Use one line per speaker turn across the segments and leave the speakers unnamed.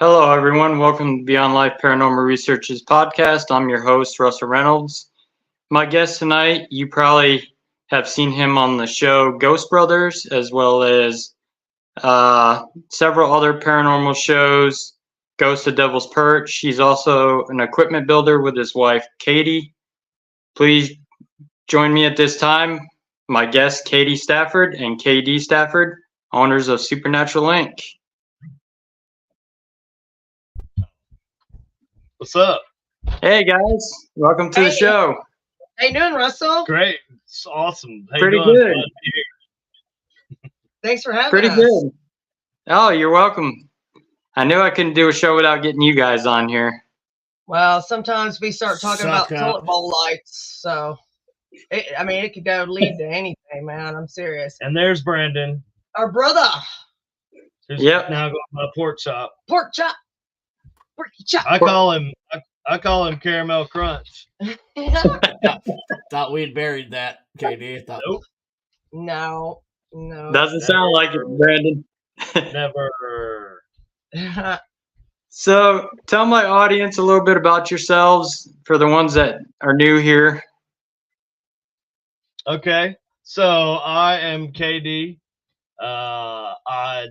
Hello, everyone. Welcome to Beyond Life Paranormal Research's podcast. I'm your host, Russell Reynolds. My guest tonight, you probably have seen him on the show Ghost Brothers, as well as several other paranormal shows, Ghost of Devil's Perch. He's also an equipment builder with his wife, Katie. Please join me at this time, my guest, Katie Stafford and KD Stafford, owners of Supernatural Inc.
What's up?
Hey guys, welcome to the show.
How you doing, Russell?
Great. It's awesome. How
Pretty
you doing?
good.
Thanks for having
Pretty
us.
good. Oh, you're welcome. I knew I couldn't do a show without getting you guys on here.
Well, sometimes we start talking about toilet bowl lights, so it could go lead to anything, man. I'm serious.
And there's Brandon.
Our brother,
Who's
Yep.
now going to pork chop.
pork chop, pork chop.
I call him Caramel Crunch.
Thought we'd buried that, KD.
Nope.
No.
Doesn't sound like it, Brandon.
Never.
So tell my audience a little bit about yourselves for the ones that are new here.
Okay. So I am KD. I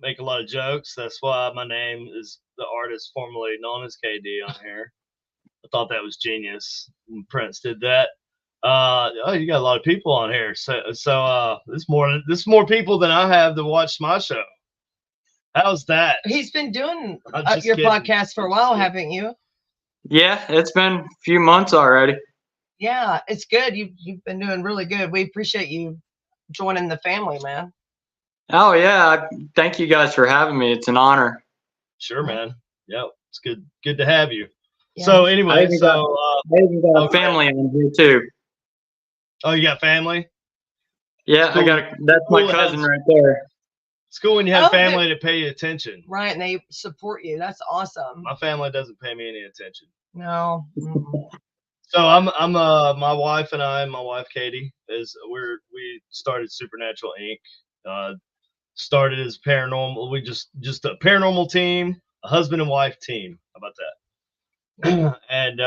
make a lot of jokes. That's why my name is the artist formerly known as KD on here. I thought that was genius when Prince did that. You got a lot of people on here. So this more people than I have that watch my show. How's that?
He's been doing
I'm just
your
kidding.
podcast for a while, haven't you?
Yeah, it's been a few months already.
Yeah, it's good. You've been doing really good. We appreciate you joining the family, man.
Oh yeah, thank you guys for having me. It's an honor.
Sure, man. Yep, it's good to have you.
Yeah.
So
I
anyway,
even got a
okay.
family on here too.
Oh, you got family?
Yeah,
Cool.
that's my
Cool.
cousin right there.
It's cool when you have
Oh,
family to pay you attention.
Right, and they support you. That's awesome.
My family doesn't pay me any attention.
No.
So I'm my wife and I, my wife Katie, we started Supernatural Inc. Started as paranormal. We just a paranormal team, a husband and wife team. How about that? And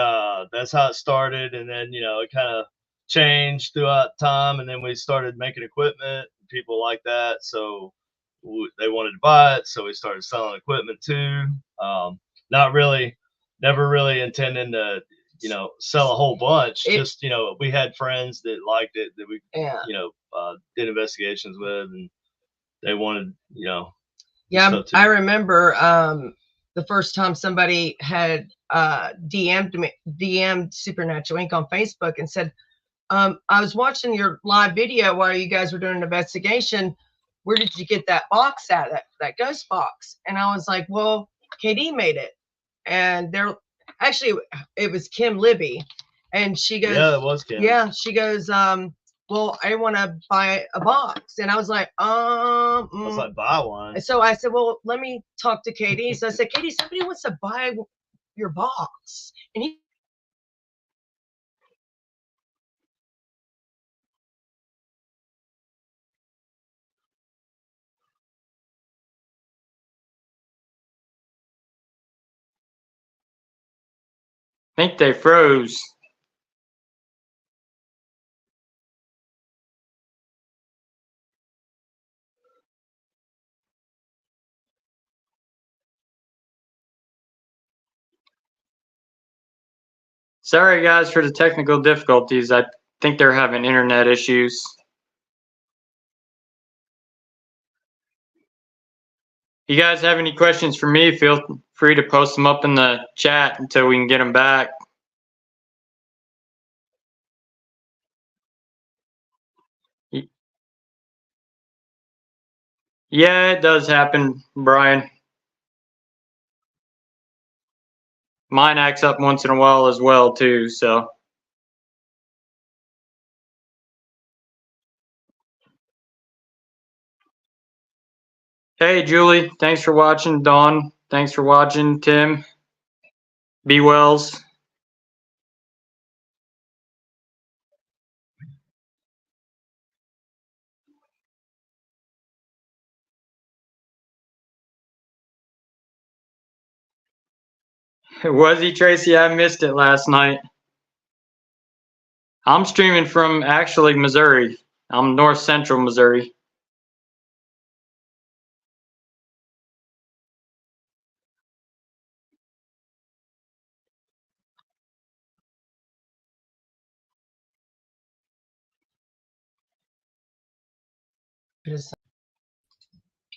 that's how it started. And then it kind of changed throughout time. And then we started making equipment. People like that, so they wanted to buy it. So we started selling equipment too. Not really, never really intending to sell a whole bunch. Just we had friends that liked it that we did investigations with, and they wanted
Yeah, I remember the first time somebody had DM'd Supernatural Inc. on Facebook and said, I was watching your live video while you guys were doing an investigation. Where did you get that box at, that ghost box? And I was like, well, KD made it. And it was Kim Libby. And she goes,
yeah, it was Kim.
Yeah, she goes, well, I want to buy a box. And I was like,
I was like, buy one.
And so I said, well, let me talk to Katie. So I said, Katie, somebody wants to buy your box. And he
I think they froze. Sorry, guys, for the technical difficulties. I think they're having internet issues. You guys have any questions for me, feel free to post them up in the chat until we can get them back. Yeah, it does happen, Brian. Mine acts up once in a while as well, too, so. Hey, Julie, thanks for watching. Dawn, thanks for watching. Tim, B. Wells. Was he, Tracy? I missed it last night. I'm streaming from actually Missouri. I'm north central Missouri.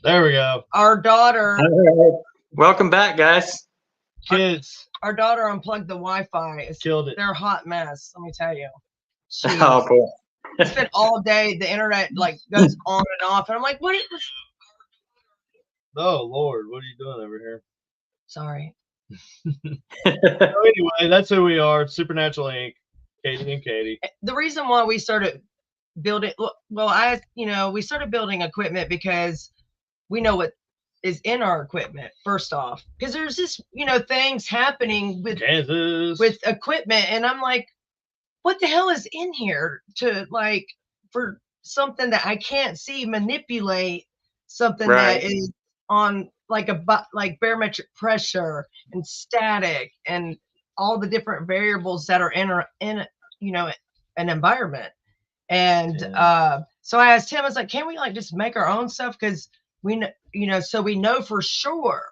There we go.
Our daughter,
Welcome back, guys.
Kids
our daughter unplugged the Wi-Fi.
killed it.
They're a hot mess. Let me tell you.
Oh, boy.
It's been all day. The internet like goes on and off, and I'm like, what?
Oh Lord, what are you doing over here?
Sorry.
So anyway, that's who we are. Supernatural Inc. Katie and Katie.
The reason why we started building, we started building equipment because we know what is in our equipment. First off, because there's this, things happening with
Kansas.
equipment, and I'm like, what the hell is in here to for something that I can't see manipulate something
Right.
that is on like barometric pressure and static and all the different variables that are in an environment. And so I asked him, I was like, can we just make our own stuff? Because we know, so we know for sure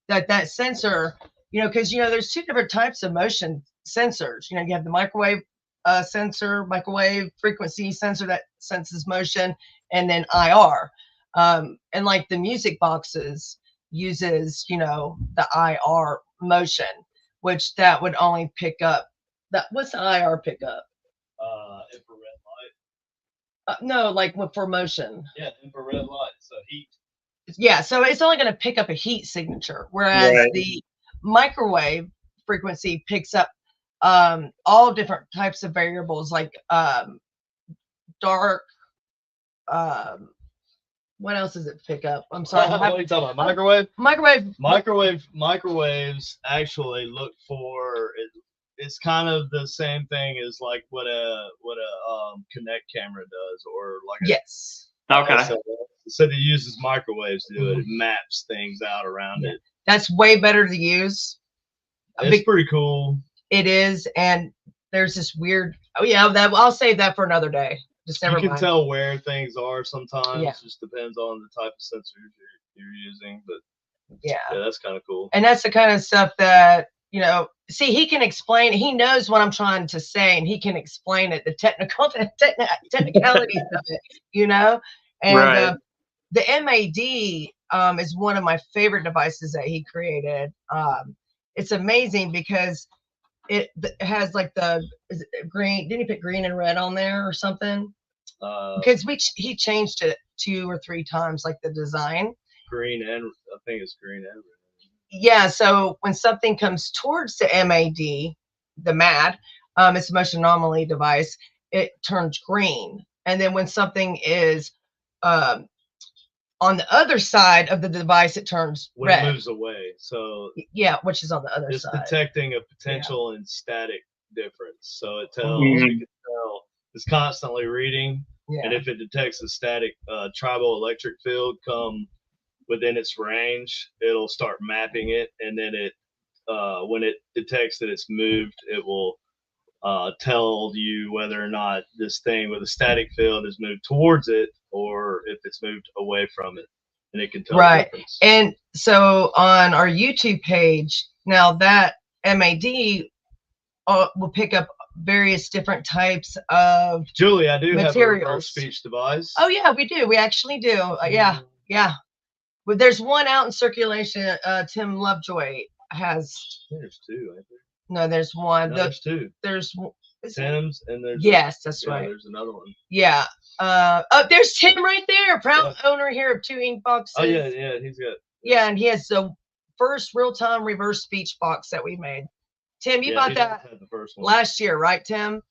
that sensor, because there's two different types of motion sensors. You have the microwave sensor, microwave frequency sensor that senses motion, and then IR. And like the music boxes uses, the IR motion, which that would only pick up that. What's the IR pick up?
Infrared light.
No, like for motion.
Yeah, infrared light. So heat.
Yeah, so it's only going to pick up a heat signature, whereas
Right.
the microwave frequency picks up all different types of variables, like dark. What else does it pick up? I'm sorry.
What are you talking about? Microwave?
Microwave.
Microwaves actually look for it. It's kind of the same thing as like what a Kinect camera does, or like
Yes.
Okay.
So it uses microwaves to do it. It maps things out around it.
That's way better to use.
It's pretty cool.
It is, and there's this weird. Oh yeah, I'll save that for another day. Just never
You can
mind.
tell where things are sometimes.
Yeah.
It just depends on the type of sensors you're using. But
Yeah.
that's kind of cool.
And that's the kind of stuff that, see, he can explain. He knows what I'm trying to say, and he can explain it, the technicalities of it, And
Right.
the MAD is one of my favorite devices that he created. It's amazing because it has like is it green? Didn't he put green and red on there or something? Because he changed it 2 or 3 times, like the design.
Green and I think it's green and red.
Yeah, so when something comes towards the MAD, the MAD, it's a motion anomaly device, it turns green. And then when something is on the other side of the device, it turns
when
red.
it moves away. So
Yeah, which is on the other
it's
side.
detecting a potential and static difference. So it tells
Mhm.
you can tell it's constantly reading.
Yeah.
And if it detects a static tribal electric field come within its range, it'll start mapping it, and then when it detects that it's moved, it will tell you whether or not this thing with a static field has moved towards it or if it's moved away from it, and it can tell the difference.
And so on our YouTube page now, that MAD we'll pick up various different types of
Julie, I do have a
materials.
reverse speech device.
Oh yeah, we do. We actually do. Yeah. But there's one out in circulation. Tim Lovejoy has.
There's two. I think.
No, there's one.
No, there's two.
There's
Tim's and there's.
Yes, that's right.
There's another one.
Yeah. Oh, there's Tim right there. Proud owner here of 2 ink boxes.
Oh yeah, he's got.
Yeah, and he has the first real-time reverse speech box that we made. Tim, you bought that
the first one
last year, right, Tim?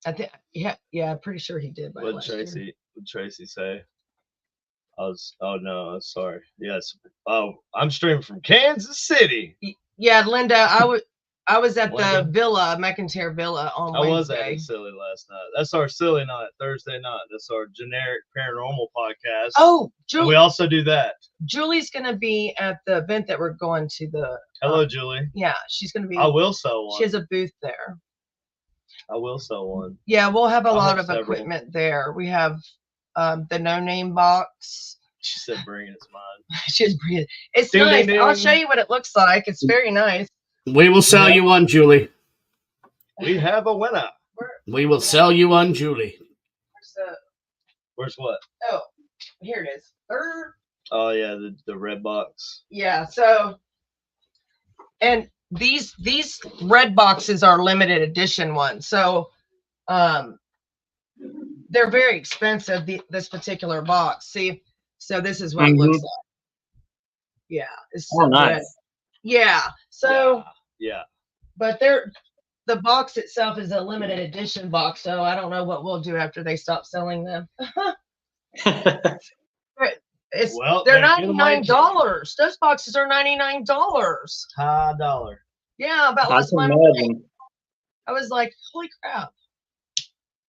I think. Yeah, I'm pretty sure he did.
What did Tracy say? Oh no, sorry. Yes. Oh, I'm streaming from Kansas City.
Yeah, Linda, I was at the Villa, McIntyre Villa on Wednesday.
I was at Silly last night. That's our Silly night, Thursday night. That's our generic paranormal podcast.
Oh,
we also do that.
Julie's going to be at the event that we're going to.
Hello, Julie.
Yeah, she's going to be.
I will sell one.
She has a booth there.
I will sell one.
Yeah, we'll have a lot of equipment there. We have the No Name box.
She said, "Bring it, it's mine."
She's bring it. It's nice. I'll show you what it looks like. It's very nice.
We will sell you one, Julie.
We have a winner.
We will sell you one, Julie.
Where's what?
Oh, here it is.
Oh yeah, the red box.
Yeah. So, and these red boxes are limited edition ones. So, they're very expensive. This particular box. See, so this is what it looks like. Yeah. It's so
nice.
red. Yeah. So.
Yeah.
But the box itself is a limited edition box, so I don't know what we'll do after they stop selling them. They're $99. Those boxes are $99.
High dollar.
Yeah, about last month. I was like, holy crap.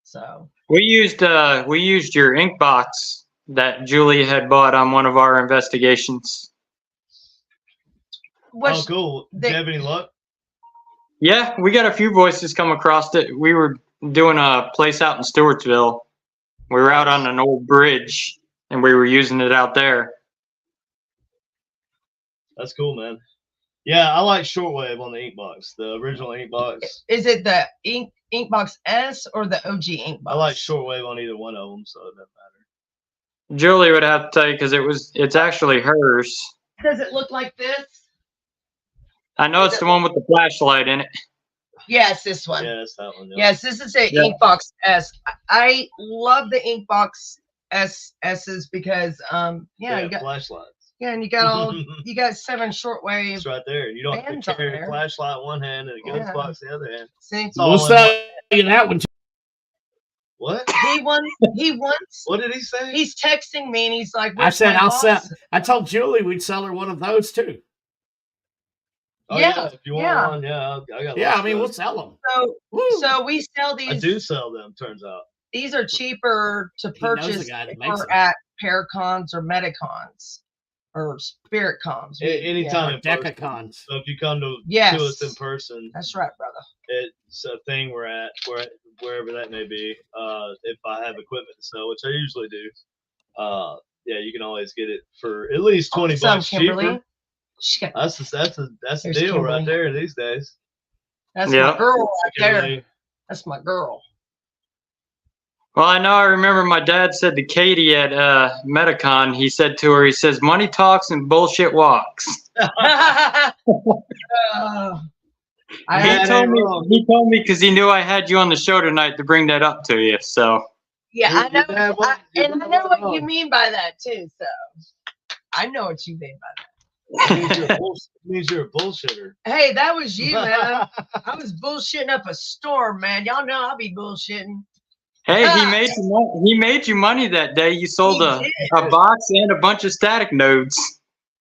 So
we used your ink box that Julie had bought on one of our investigations.
Oh, cool. Did you have any luck?
Yeah, we got a few voices come across it. We were doing a place out in Stewartsville. We were out on an old bridge, and we were using it out there.
That's cool, man. Yeah, I like shortwave on the ink box, the original ink box.
Is it the ink box S or the OG ink box?
I like shortwave on either one of them, so it doesn't matter.
Julie would have to tell you because it's actually hers.
Does it look like this?
I know it's the one with the flashlight in it.
Yes, this one.
Yeah, it's that one. Yeah.
Yes, this is a Inkbox S. I love the Inkbox S's because you got
flashlights.
Yeah, and you got 7 shortwave.
It's right there. You don't have to carry a flashlight in one hand and a gun box in the other hand.
See?
We'll sell you that one too.
What?
He wants.
What did he say?
He's texting me and he's like,
I told Julie we'd sell her one of those too.
Oh, yeah, if you want one, I got.
Yeah, I mean, we'll sell them.
So we sell these.
I do sell them. Turns out
these are cheaper to purchase at Paracons or Metacons or Spirit Cons.
Anytime
Decacons.
So if you come to us in person,
that's right, brother.
It's a thing we're at wherever that may be. If I have equipment to sell, which I usually do, you can always get it for at least $20 cheaper. That's the deal Kimberly. Right there these days.
That's my girl right there. That's my girl.
Well, I remember my dad said to Katie at Metacon, he said to her, he says, money talks and bullshit walks. He told me because he knew I had you on the show tonight to bring that up to you. So
yeah, I know, I know what you mean by that too. So I know what you mean by that.
Means you're a bullshitter.
Hey, that was you, man. I was bullshitting up a storm, man. Y'all know I'll be bullshitting.
Hey, he made you money that day. You sold a box and a bunch of static nodes.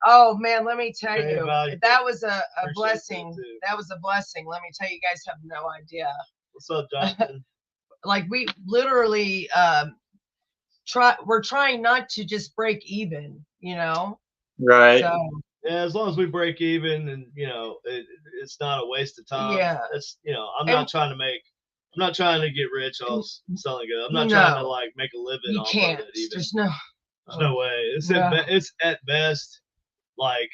Oh man, let me tell you, that was a blessing. That was a blessing. Let me tell you, you guys have no idea.
What's up, Jonathan?
Like we literally we're trying not to just break even,
Right.
So,
yeah, as long as we break even and it's not a waste of time.
Yeah.
It's I'm not trying to get rich off selling good. I'm not trying to like make a living off of it either.
There's
no way. It's at best like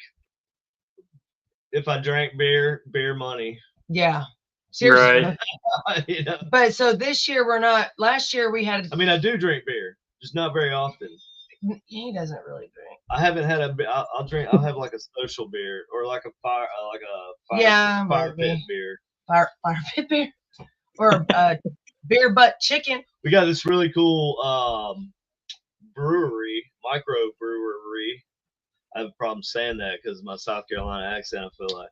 if I drank beer money.
Yeah, seriously.
Right.
You know?
But so this year we're not. Last year we had.
I mean, I do drink beer, just not very often.
He doesn't really drink.
I haven't had a. I'll drink. I'll have like a social beer or like a fire fire pit beer.
Fire pit beer or beer butt chicken.
We got this really cool brewery, micro brewery. I have a problem saying that because of my South Carolina accent. I feel like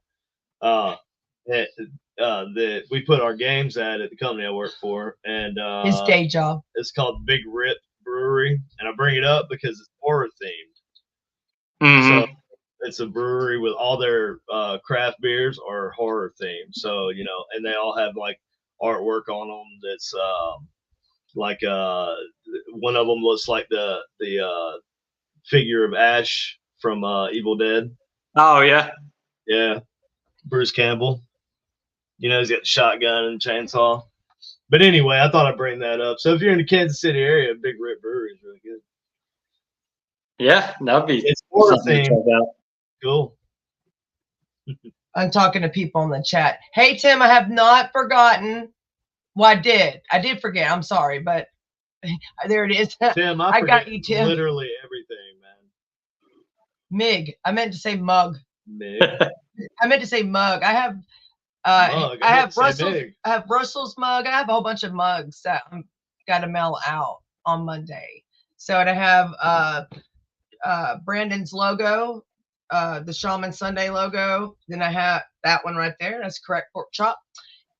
that we put our games at the company I work for, and
His day job.
it's called Big Rip Brewery, and I bring it up because it's horror themed.
Mhm.
So it's a brewery with all their craft beers are horror themed. So and they all have like artwork on them that's like one of them looks like the figure of Ash from Evil Dead.
Oh yeah.
Yeah, Bruce Campbell. He's got the shotgun and chainsaw. But anyway, I thought I'd bring that up. So if you're in the Kansas City area, Big Rip Brewery is really good.
Yeah, that'd be
It's horror
something to
themed.
check out.
Cool.
I'm talking to people in the chat. Hey Tim, I have not forgotten. Well, I did forget. I'm sorry, but there it is.
Tim,
I got you, Tim.
Literally everything, man.
Mig. I meant to say mug.
Mig.
I meant to say mug. I have
Mug.
I have
meant to say
Russell's
Mig.
I have Russell's mug. I have a whole bunch of mugs that I'm got to mail out on Monday. So and I have Brandon's logo, the Shaman Sunday logo. Then I have that one right there. That's correct, pork chop.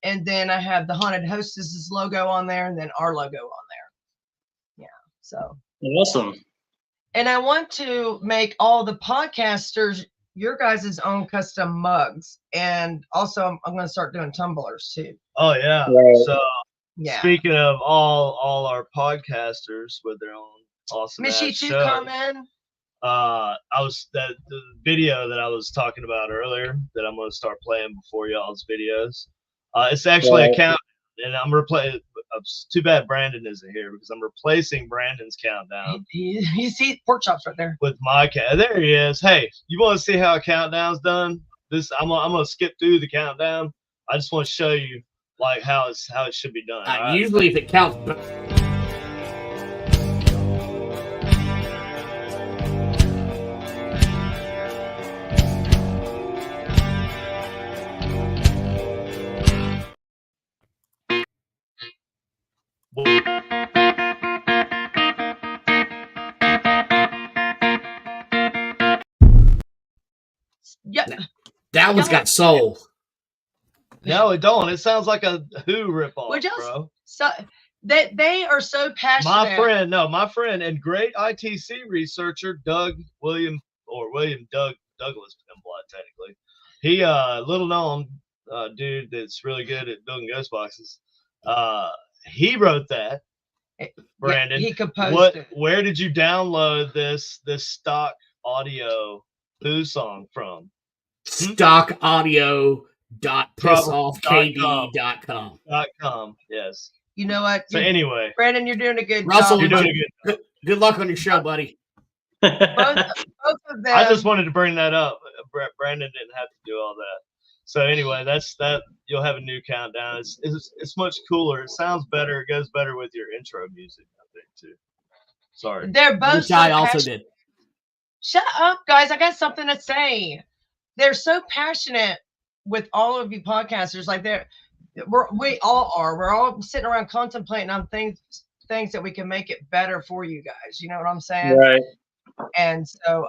And then I have the Haunted Hostess's logo on there, and then our logo on there. Yeah. So
Awesome.
and I want to make all the podcasters your guys' own custom mugs. And also I'm going to start doing tumblers too.
Oh yeah.
Right.
So
Yeah.
speaking of all our podcasters with their own awesome
Miss you
ass
too,
show,
Carmen.
I was the video that I was talking about earlier that I'm going to start playing before y'all's videos. It's actually a countdown, and I'm replacing. It's too bad Brandon isn't here because I'm replacing Brandon's countdown
You see pork chops right there.
with my count. There he is. Hey, you want to see how a countdown's done? I'm gonna skip through the countdown. I just want to show you like how it should be done. Right?
Usually, if it counts.
Yep.
That one's got soul.
No, it don't. It sounds like a Who ripoff,
We're just
bro.
so they are so passionate.
My friend and great ITC researcher William Douglas Pimblott, technically. He little known dude that's really good at building ghost boxes. He wrote that. Brandon,
he composed it.
Where did you download this stock audio Who song from?
Stockaudiopissoffkd.com.
Yes.
You know what?
So anyway,
Brandon, you're doing a good
Russell,
job.
you're doing a good job.
Good luck on your show, buddy.
Both of them.
I just wanted to bring that up. Brandon didn't have to do all that. So anyway, that's that. You'll have a new countdown. It's much cooler. It sounds better. It goes better with your intro music, I think, too. Sorry.
They're both
Which
so
I also
passionate.
did.
Shut up, guys. I got something to say. They're so passionate with all of you podcasters. Like we all are. We're all sitting around contemplating on things that we can make it better for you guys. You know what I'm saying?
Right.
And so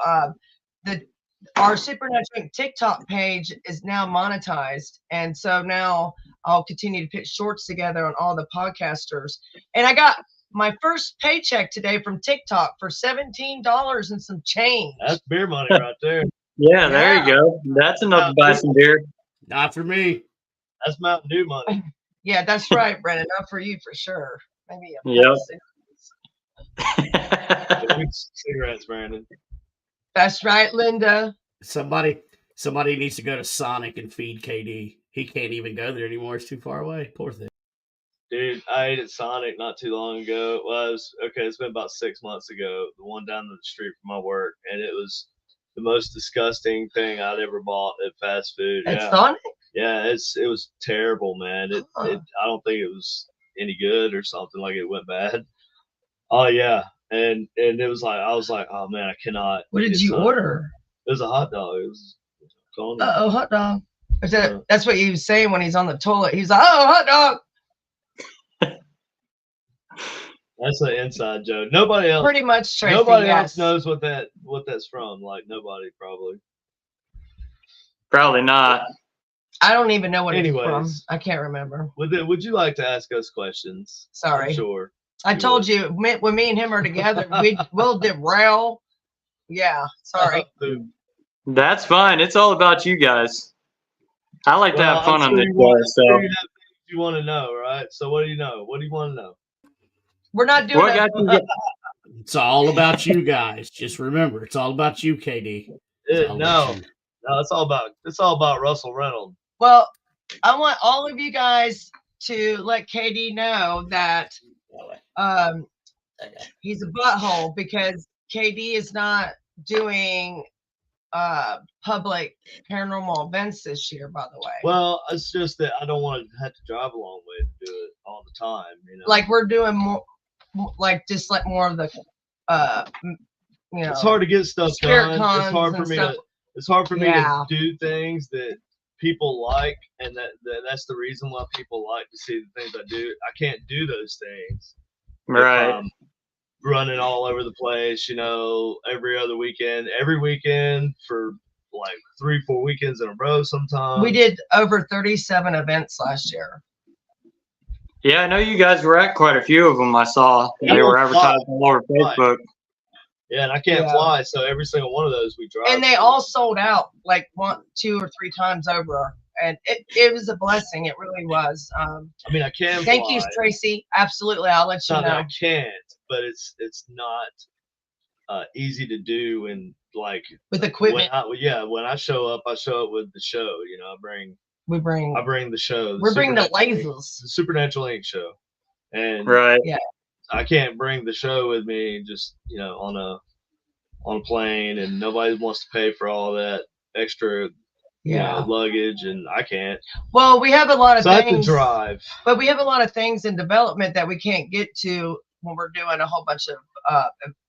our Supernatural TikTok page is now monetized. And so now I'll continue to put shorts together on all the podcasters. And I got my first paycheck today from TikTok for $17 and some change.
That's beer money right there.
Yeah, there you go. That's enough to buy some beer.
Not for me.
That's Mountain Dew money.
Yeah, that's right, Brennan. Not for you for sure. Maybe a
Yep.
Cigarettes, Brandon.
That's right, Linda.
Somebody needs to go to Sonic and feed KD. He can't even go there anymore. It's too far away. Poor thing.
Dude, I ate at Sonic not too long ago. Well, it's been about 6 months ago. The one down the street from my work, and it was the most disgusting thing I'd ever bought at fast food.
At
Yeah,
Sonic?
yeah, it was terrible, man. I don't think it was any good or something. Like it went bad. Oh yeah, and it was like I was like, oh man, I cannot.
What did
get
you
Sonic.
order?
It was a hot dog. It was called.
Oh, hot dog. That's what he was saying when he's on the toilet. He's like, oh, hot dog.
That's an inside joke. Nobody else.
Pretty much, Tracy.
Nobody
yes.
else knows what that's from. Like nobody probably.
Probably not.
I don't even know what it's
Anyways.
from. I can't remember.
Would you like to ask us questions?
Sorry.
I'm sure.
I told you when me and him are together, we'll derail. Yeah, sorry.
That's fine. It's all about you guys. I like to have fun on this show. So
you want to know, right? So what do you know? What do you want to know?
We're not doing
what got you?
It's all about you guys. Just remember, it's all about you, KD.
No, it's all about Russell Reynolds.
Well, I want all of you guys to let KD know that he's a butthole because KD is not doing public paranormal events this year, by the way.
Well, it's just that I don't want to have to drive a long way to do it all the time. You know,
like we're doing more, like just like more of the,
it's hard to get stuff done. It's hard for me to do things that people like, and that's the reason why people like to see the things I do. I can't do those things.
Right.
Running all over the place, every weekend for like 3-4 weekends in a row sometimes.
We did over 37 events last year.
Yeah, I know you guys were at quite a few of them. I saw they were advertised all over Facebook.
Yeah, and I can't fly, so every single one of those we drive.
And they all sold out like 1, 2, or 3 times over. And it was a blessing. It really was.
I mean, I can.
Thank you, Tracy. Absolutely, I'll let you know.
I can't, but it's not easy to do, and like
with equipment.
When I show up with the show. I bring the show.
We bring the lasers.
The Supernatural Inc. show, and I can't bring the show with me just on a plane, and nobody wants to pay for all that extra. Luggage, and I can't.
Well, we have a lot of things.
I have to drive.
But we have a lot of things in development that we can't get to when we're doing a whole bunch of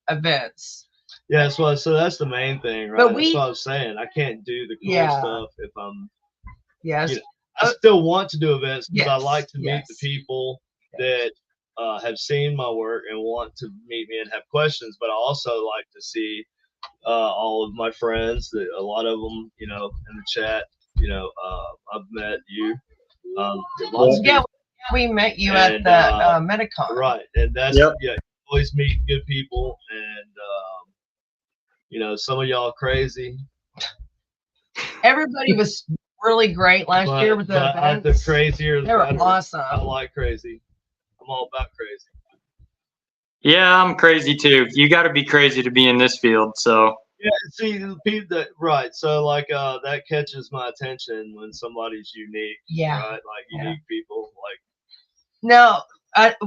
events.
Yeah, so that's the main thing, right? That's what I was saying. I can't do the cool stuff if I'm.
Yes.
I still want to do events because I like to meet the people that have seen my work and want to meet me and have questions. But I also like to see all of my friends, a lot of them, in the chat, I've met you.
We met you at the Medicon.
Right. And that's, always meet good people. And, some of y'all crazy.
Everybody was really great last year with the events.
The crazier,
they were awesome.
I like crazy. I'm all about crazy.
Yeah, I'm crazy too. You got to be crazy to be in this field. So
yeah, see, right. So like that catches my attention when somebody's unique.
Yeah,
right? Like unique people. Like
no,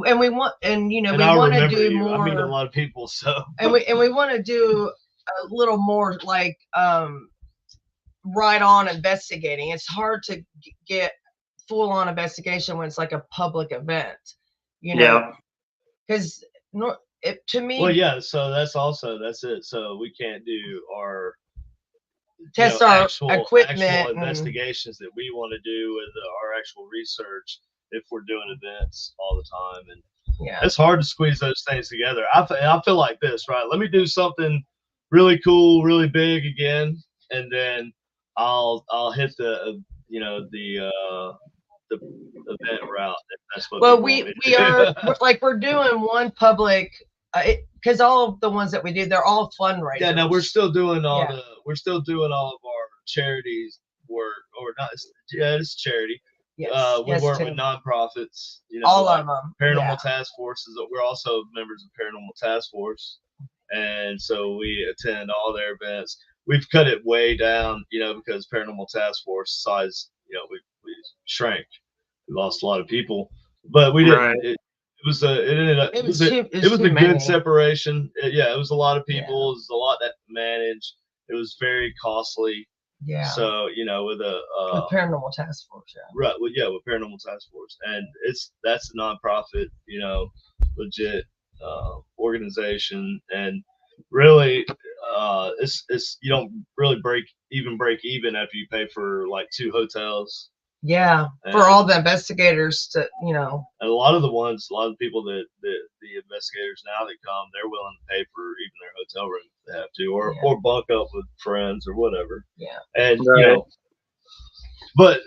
and we want, and we want to do more.
I meet a lot of people, so
and we want to do a little more like right on investigating. It's hard to get full on investigation when it's like a public event, because. To me,
well, yeah. So that's it. So we can't do our
test our
actual investigations that we want to do with our actual research if we're doing events all the time, and it's hard to squeeze those things together. I feel like this, right? Let me do something really cool, really big again, and then I'll hit the event route. That's what
we're doing one public because all of the ones that we do, they're all fundraisers.
Yeah, no, we're still doing all of our charities work, or not. Yeah, it's charity.
Yes,
we work with nonprofits.
All of them.
Paranormal Task Forces. We're also members of Paranormal Task Force, and so we attend all their events. We've cut it way down, because Paranormal Task Force size, we shrank. We lost a lot of people, but we didn't. Right. It was a good separation. It was a lot of people. It was a lot that managed, It was very costly.
Yeah.
So with a
With Paranormal Task Force. Yeah.
right, well, yeah, with Paranormal Task Force, and that's a nonprofit, legit organization, and really, it's you don't really break even after you pay for like 2 hotels.
Yeah, for all the investigators to,
And a lot of the people that the investigators now that come, they're willing to pay for even their hotel room if they have to, or bunk up with friends or whatever.
Yeah.
And
Right.
but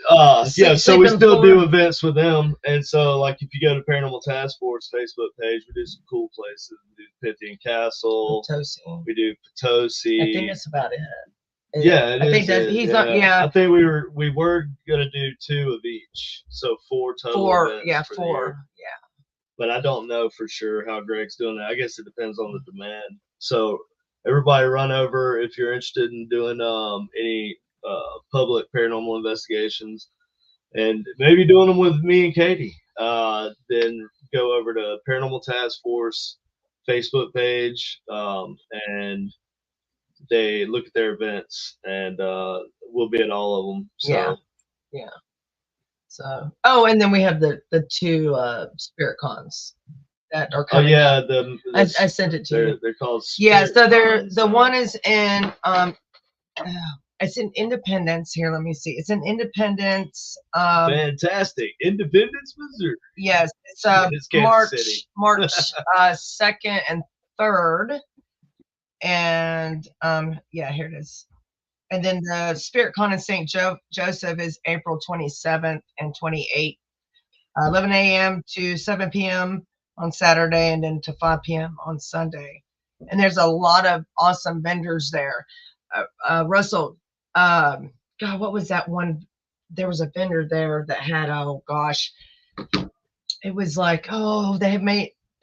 so we
sleeping
still
floor.
do events with them. And so like if you go to Paranormal Task Force Facebook page, we do some cool places. We do Pythian Castle.
Potosi.
We do Potosi.
I think that's about it.
Yeah,
I think that he's not. Yeah,
I think we were gonna do 2 of each, so 4 total events.
Yeah,
for the
4.
year.
Yeah.
But I don't know for sure how Greg's doing that. I guess it depends on the demand. So everybody, run over if you're interested in doing any public paranormal investigations, and maybe doing them with me and Katie. Then go over to Paranormal Task Force Facebook page, and they look at their events, and we'll be at all of them. So
Yeah. So and then we have the 2 spirit cons that are coming.
yeah,
I sent it to you.
They're called
Yeah, so
Spirit
the
Cons.
one is in it's in Independence. Here, let me see. It's in Independence.
Fantastic, Independence, Missouri.
Yes, it's
It's Kansas City.
March 2nd and 3rd. And yeah, here it is. And then the Spirit Con in St. Joseph is April 27th and 28th, 11 a.m. to 7 p.m. on Saturday, and then to 5 p.m. on Sunday. And there's a lot of awesome vendors there. Russell, God, what was that one? There was a vendor there that had, oh gosh, it was like,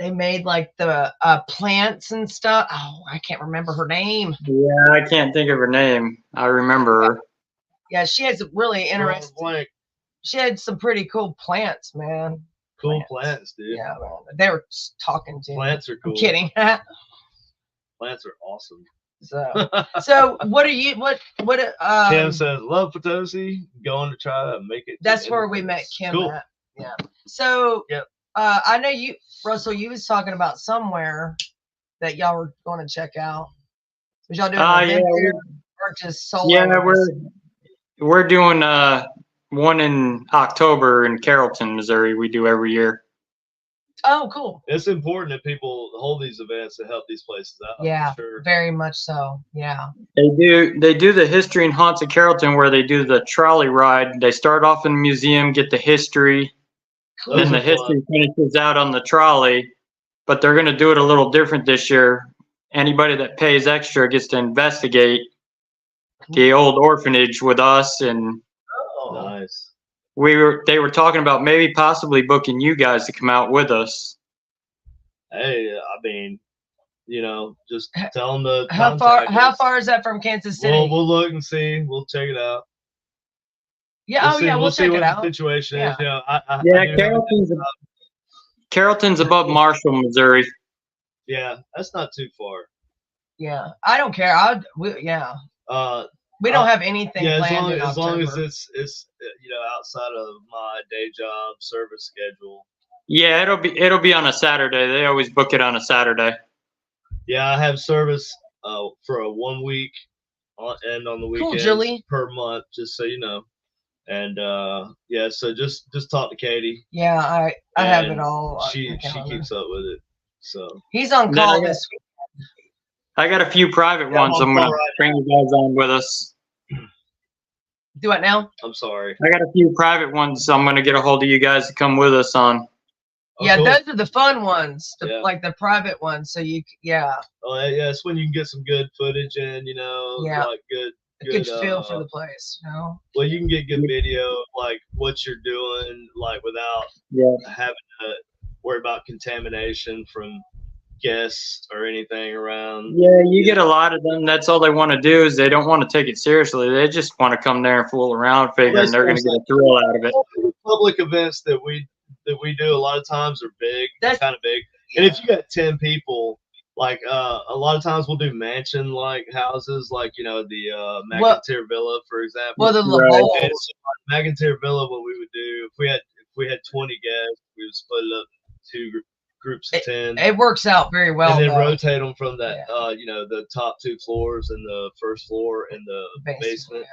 they made like the plants and stuff. Oh, I can't remember her name.
Yeah, I can't think of her name. I remember her.
Yeah, she has really interesting. She had some pretty cool plants, man.
Cool plants, dude.
Yeah, man. They were talking to me.
Plants are cool.
I'm kidding.
Plants are awesome.
So what are you? What?
Kim says, "Love Potosi. Going to try to make it."
That's where we met Kim
Cool.
at. Yeah. So
Yep.
I know you, Russell. You was talking about somewhere that y'all were going to check out. Was y'all doing an event there, or just solo?
Yeah, we're doing one in October in Carrollton, Missouri. We do every year.
Oh, cool.
It's important that people hold these events to help these places out.
Yeah,
Sure.
very much so. Yeah.
They do the History and Haunts of Carrollton, where they do the trolley ride. They start off in the museum, get the history,
Cool.
then the history finishes out on the trolley. But they're going to do it a little different this year. Anybody that pays extra gets to investigate the old orphanage with us, and
Oh.
Nice.
they were talking about maybe possibly booking you guys to come out with us.
Hey, I mean, just tell them to.
How far is that from Kansas City?
We'll look and see. We'll check it out.
Yeah. We'll
see
check
what
it out.
the situation is.
Carrollton's above Marshall, Missouri.
Yeah, that's not too far.
Yeah, I don't care. We don't have anything planned in October.
As long as it's outside of my day job service schedule.
Yeah, it'll be on a Saturday. They always book it on a Saturday.
Yeah, I have service for a 1 week and on the weekends per month, just so you know. And so just talk to Katie.
Yeah, I have it all.
She keeps up with it. So
he's on call this week.
I got a few private ones. I'm gonna bring you guys on with us.
Do it now.
I'm sorry.
I got a few private ones. I'm gonna get a hold of you guys to come with us on.
Oh,
yeah,
cool.
Those are the fun ones, like the private ones. So
Oh yeah, it's when you can get some good footage and like good
feel for the place.
Well, you can get good video of like what you're doing, like without having to worry about contamination from guests or anything around.
Yeah, you get a lot of them. That's all they want to do is they don't want to take it seriously. They just want to come there and fool around, figuring they're going to get a thrill out of it.
Public events that we do a lot of times are big, kind of big. And if you got 10 people, like a lot of times we'll do mansion like houses, like the McIntyre Villa, for example.
Well, the
Right.
Lavoie.
And so McIntyre Villa, what we would do if we had 20 guests, we would split it up into groups of 10.
It works out very well.
And then
though.
rotate them from that, the top 2 floors and the first floor and the basement.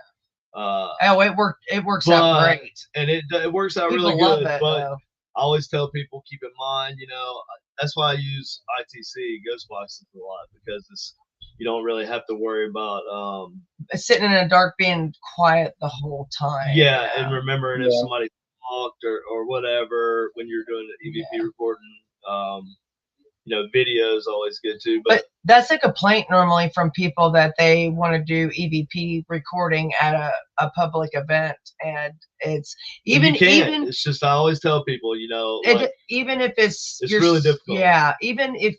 It works out great,
and it works out
People
really
love
good.
it,
But
though.
I always tell people, keep in mind, that's why I use ITC ghost boxes a lot, because you don't really have to worry about
sitting in the dark, being quiet the whole time.
yeah, and remembering if somebody talked or whatever when you're doing the EVP recording. Video is always good too.
But that's a complaint normally from people that they want to do EVP recording at a public event, and it's even
it's just I always tell people,
even if it's
really difficult.
Yeah, even if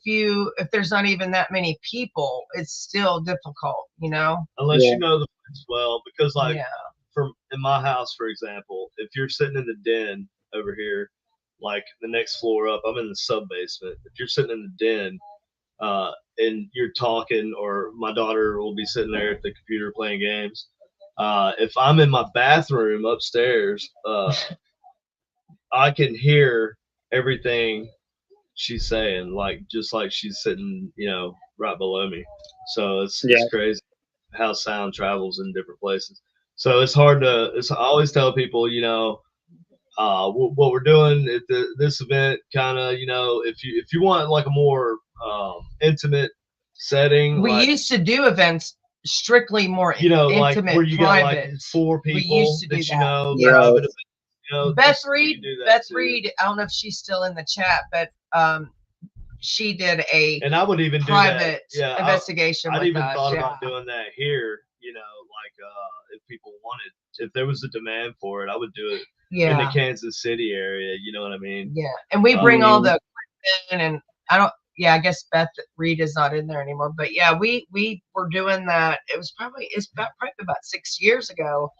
there's not even that many people, it's still difficult,
unless you know the place well, because in my house, for example, if you're sitting in the den over here, like the next floor up, I'm in the sub basement. If you're sitting in the den and you're talking, or my daughter will be sitting there at the computer playing games, if I'm in my bathroom upstairs, I can hear everything she's saying, just like she's sitting, right below me. So it's crazy how sound travels in different places. So it's hard to. I always tell people, what we're doing at this event, kind of, if you want like a more intimate setting.
We used to do events strictly more intimate,
like where you
private.
Got like 4 people
we used to do
that
that.
private.
Beth Reed, I don't know if she's still in the chat, but she did
and I would even
private
do that.
investigation.
I'd even thought
yeah.
about doing that here. If people wanted, if there was a demand for it, I would do it in the Kansas City area. You know what I mean?
Yeah, and we bring all the equipment, and I guess Beth Reed is not in there anymore. But yeah, we were doing that. It's probably about 6 years ago,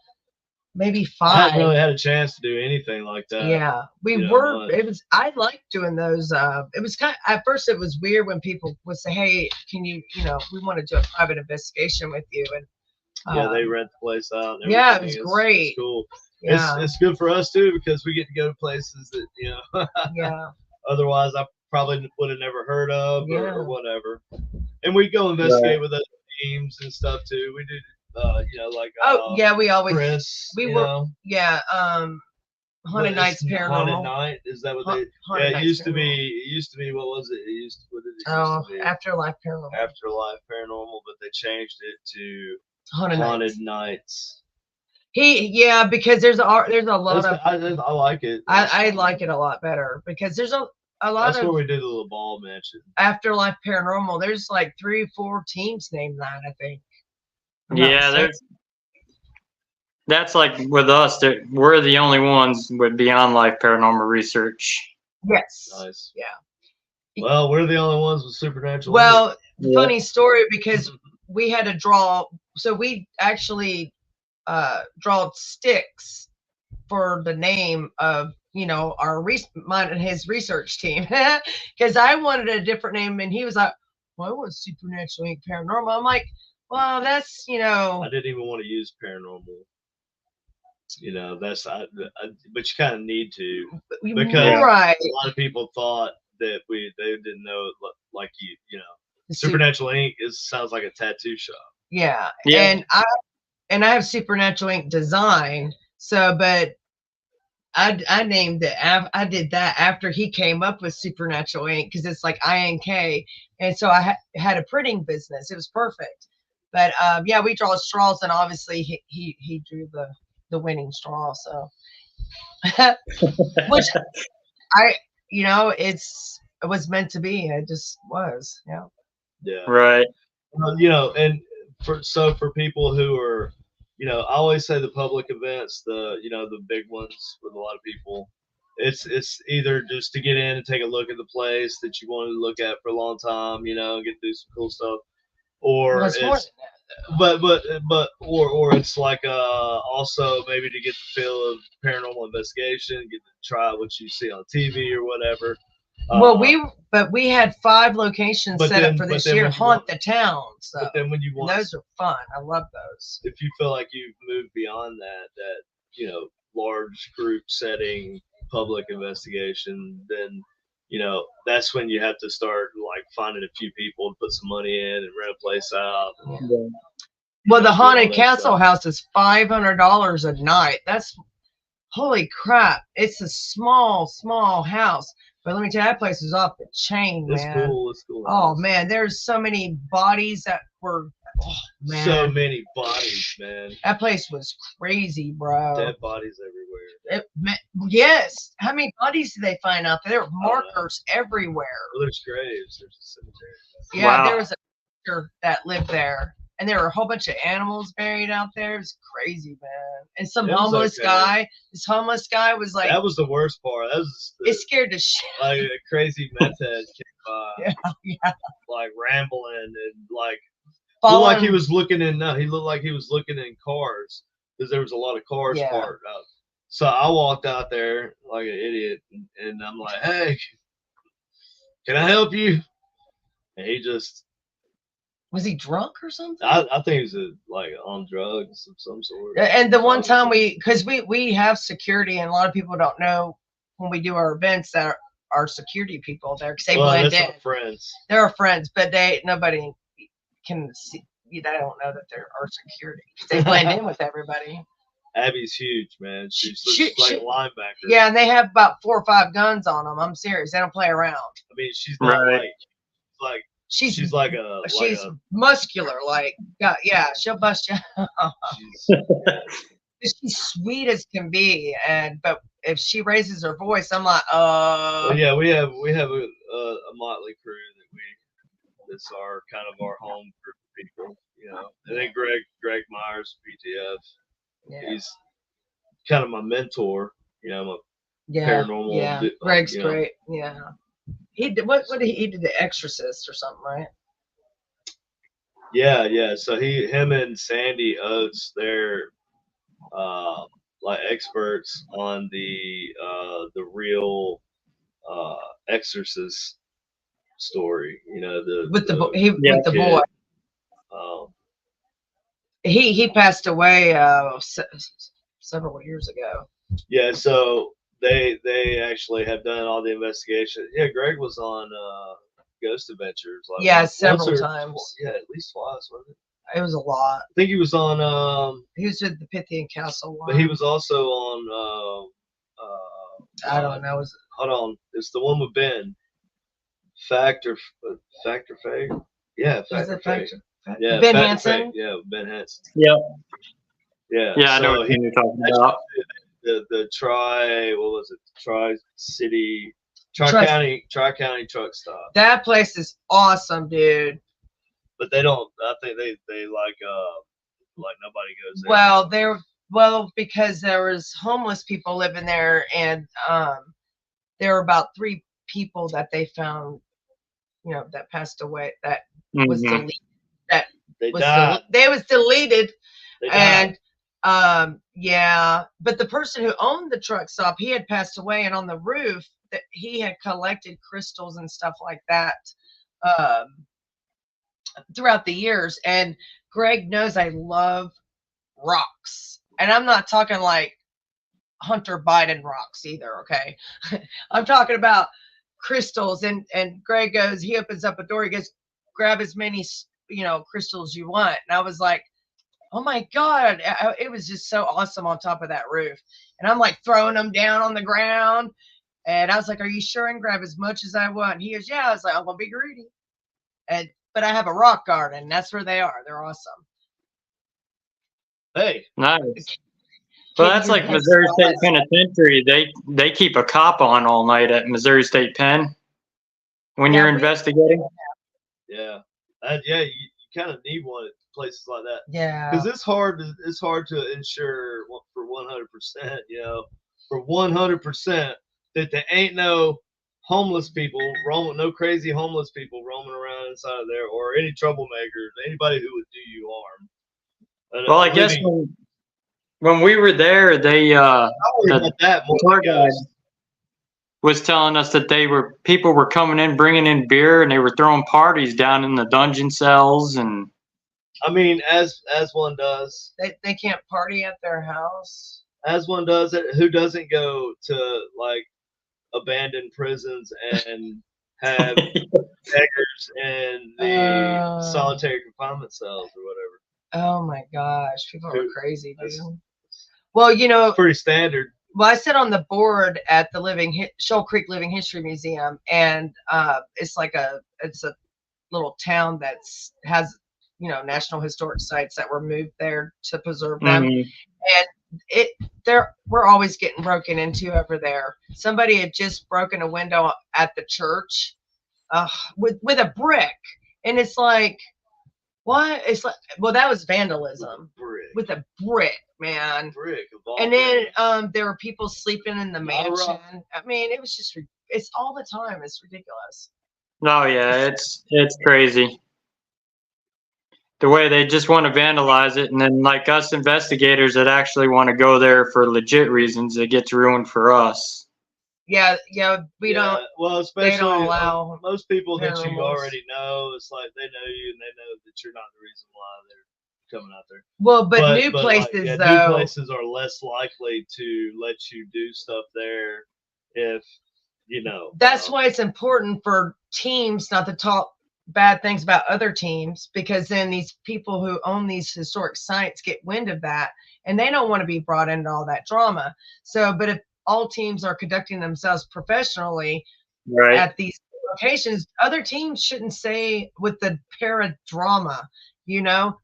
maybe 5.
I haven't really had a chance to do anything like that.
Yeah, we were. It was. I liked doing those. It was at first it was weird when people would say, "Hey, can you? We want to do a private investigation with you." And
they rent the place out. And
it was great.
It's cool.
Yeah.
It's good for us too, because we get to go to places that otherwise I probably would have never heard of or whatever. And we go investigate with other teams and stuff too. We do
we always
Chris,
Haunted Nights Paranormal.
Haunted Night, is that what they? It used to be. What was it? What did it used to be?
Afterlife Paranormal.
Afterlife Paranormal, but they changed it to
Haunted
Nights.
Because there's a lot of.
I like it.
I like it a lot better, because there's a lot
That's
of.
where we did the little ball mansion.
Afterlife Paranormal. There's like 3 or 4 teams named that, I think.
Yeah, that's like with us. We're the only ones with Beyond Life Paranormal Research.
Yes.
Nice.
Yeah.
Well, we're the only ones with supernatural.
Well, funny story, because we had to draw. So we actually draw sticks for the name of mine and his research team, because I wanted a different name, and he was like, "Well, I want Supernatural Inc. Paranormal." I'm like, "Well, that's I
didn't even want to use paranormal. That's but you kind of need to, because a lot of people thought that they didn't know, like Supernatural Inc. sounds like a tattoo shop.
Yeah. And I have Supernatural Inc. Design. So, but I named it. I did that after he came up with Supernatural Inc. because it's like INK, and so I had a printing business. It was perfect. But we draw straws, and obviously he drew the winning straw. So, which it was meant to be. It just was. Yeah.
Yeah.
Right.
And for people who are, I always say the public events, the big ones with a lot of people, it's either just to get in and take a look at the place that you wanted to look at for a long time, get to do some cool stuff, or it's or it's like also maybe to get the feel of paranormal investigation, get to try what you see on TV or whatever.
Well, we had 5 locations
But
set
then-
up for
but
this
then
year.
when you
Haunt
want-
the town. So
But then when you
and
want,
those are fun. I love those.
if you feel like you've moved beyond that large group setting, public investigation, then that's when you have to start like finding a few people and put some money in and rent a place out.
Yeah.
Well, the
do all
haunted
that
castle
stuff.
house is $500 a night. That's holy crap! It's a small house, but let me tell you, that place is off the chain,
It's
man.
cool. It's cool.
Oh man, there's so many bodies that were. Oh man,
So many bodies, man.
that place was crazy, bro.
Dead bodies everywhere.
Yes. How many bodies did they find out there? There were
don't know.
markers everywhere.
Well, there's graves. There's a cemetery.
Yeah,
Wow.
there was a doctor that lived there, and there were a whole bunch of animals buried out there. It was crazy, man. And some
It was
homeless
okay.
guy. This homeless guy was like,
That was the worst part. That was
it scared the shit.
like a crazy meth head came by,
Yeah.
like rambling and like
Following,
looked like he was looking in. No, he looked like he was looking in cars because there was a lot of cars
Yeah.
parked out. So I walked out there like an idiot, and I'm like, "Hey, can I help you?" And he just,
was he drunk or something?
I think he was like on drugs of some sort.
And the one time because we have security, and a lot of people don't know when we do our events that our security people there because they
Well,
blend
that's
in.
our friends.
They're our friends, but nobody can see. They don't know that they're our security. They blend in with everybody.
Abby's huge, man. She's
She-
like
she-
a linebacker.
Yeah, and they have about 4 or 5 guns on them. I'm serious. They don't play around.
I mean, she's not
Right.
like
She's
like a
she's muscular. Like yeah, she'll bust you.
she's,
She's sweet as can be, but if she raises her voice, I'm like,
well, yeah, we have a motley crew that's our kind of our home group of people, And then Greg Myers, BTF,
yeah,
he's kind of my mentor. I'm a
yeah,
paranormal
yeah.
dude,
Greg's
you know.
great. Yeah, he did what did he did The Exorcist or something, right?
Yeah. So him and Sandy Oates, they're like experts on the real Exorcist story.
With the
Yeah,
boy.
Um,
He passed away several years ago.
yeah, so they actually have done all the investigation. Yeah, Greg was on Ghost Adventures. Like
Yeah,
once
several
or
times.
yeah, at least twice, wasn't it?
It was a lot.
I think he was on.
He was with the Pythian Castle one.
But he was also on.
I don't know.
Hold on, it's the one with Ben. Factor Fake. Yeah,
Was it
Fake.
Factor?
Yeah,
Ben
Factor
Hansen?
Fake. Yeah, Ben Hansen.
Yeah.
Yeah.
Yeah, I know
so
what you're talking about.
the Tri-City,
Tri-
Tri-County truck stop.
That place is awesome, dude.
But they don't. I think they like nobody goes there.
Well, because there was homeless people living there, and there were about 3 people that they found, that passed away. That was
Mhm.
deleted. That
They
was
died.
they was deleted,
They died.
and yeah. But the person who owned the truck stop, he had passed away, and on the roof that he had collected crystals and stuff like that. Throughout the years, and Greg knows I love rocks, and I'm not talking like Hunter Biden rocks either. Okay, I'm talking about crystals, and Greg goes, he opens up a door, he goes, grab as many crystals you want, and I was like, oh my god, it was just so awesome on top of that roof, and I'm like throwing them down on the ground, and I was like, are you sure? And grab as much as I want. And he goes, yeah. I was like, I'm gonna be greedy, but I have a rock garden. That's where they are. They're awesome.
Hey,
Nice. Well, that's like Missouri State Penitentiary. They keep a cop on all night at Missouri State Pen when
Yeah,
you're
we-
investigating.
yeah, you kind of need one at places like that
Yeah.
because it's hard to ensure for 100%. For 100% that there ain't no homeless people no crazy homeless people roaming around inside of there, or any troublemakers, anybody who would do you harm.
Well, I guess when we were there, they
I worry about that more
tour
because
guide was telling us that people were coming in, bringing in beer, and they were throwing parties down in the dungeon cells. And
I mean, as one does,
They can't party at their house.
as one does it. Who doesn't go to like abandoned prisons and have beggars in the solitary confinement cells or whatever?
Oh my gosh, people are crazy, dude. Well, you know,
Pretty standard.
well, I sit on the board at the Shoal Creek Living History Museum, and it's a little town has National Historic Sites that were moved there to preserve them, and we're always getting broken into over there. Somebody had just broken a window at the church with a brick, and it's like, what? It's like, well, that was vandalism with a brick, man. And then there were people sleeping in the mansion. I mean, it was just, it's all the time. It's ridiculous.
Oh yeah, it's crazy. The way they just want to vandalize it, and then like us investigators that actually want to go there for legit reasons, it gets ruined for us.
Yeah, we don't.
Well, especially
they don't allow
most people that you
paranormals.
already know. It's like they know you and they know that you're not the reason why they're coming out there.
Well, but new places though,
new places are less likely to let you do stuff there if
That's why it's important for teams not to talk bad things about other teams, because then these people who own these historic sites get wind of that, and they don't want to be brought into all that drama. So, but if all teams are conducting themselves professionally at these locations, other teams shouldn't say with the paradrama,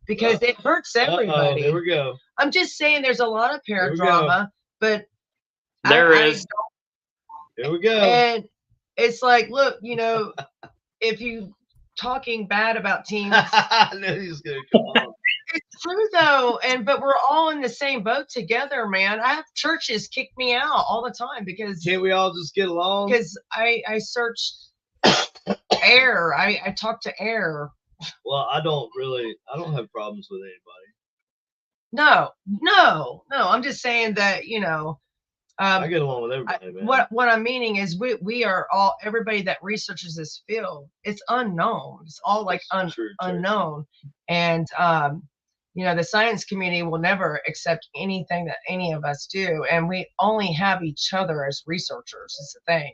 because it hurts everybody.
There we go.
I'm just saying there's a lot of paradrama, but
there is.
Here we go.
And it's like, look, if you talking bad about teams,
I knew he was gonna come on.
It's true though, but we're all in the same boat together, man. I have churches kick me out all the time because
can't we all just get along?
Because I searched air. I talk to air.
Well, I don't have problems with
No.
anybody.
I'm just saying that
I get along with everybody, man.
What I'm meaning is we are all, everybody that researches this field, it's unknown. It's all like unknown. And the science community will never accept anything that any of us do, and we only have each other as researchers. Is the thing.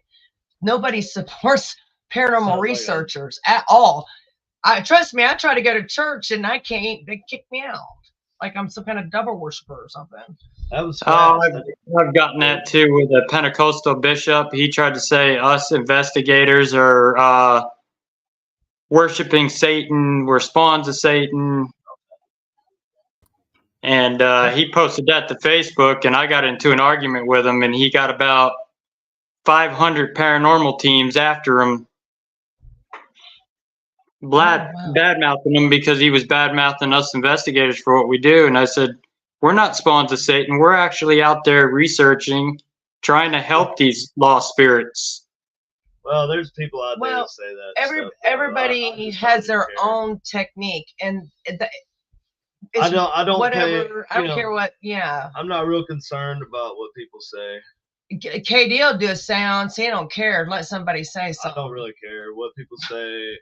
Nobody supports paranormal researchers at all. Trust me, I try to go to church and I can't. They kick me out like I'm some kind of devil worshiper or something.
That was
I've gotten that too with a Pentecostal bishop. He tried to say us investigators are worshiping Satan. We're spawns of Satan. And he posted that to Facebook, and I got into an argument with him, and he got about 500 paranormal teams after him, bad-mouthing him because he was bad-mouthing us investigators for what we do. And I said, we're not spawns of Satan. We're actually out there researching, trying to help these lost spirits.
Well, there's people out there that say that.
Everybody has their own technique, and
I don't
whatever. I don't care what. Yeah,
I'm not real concerned about what people say.
KD will do a seance. He don't care. Let somebody say something.
I don't really care what people say.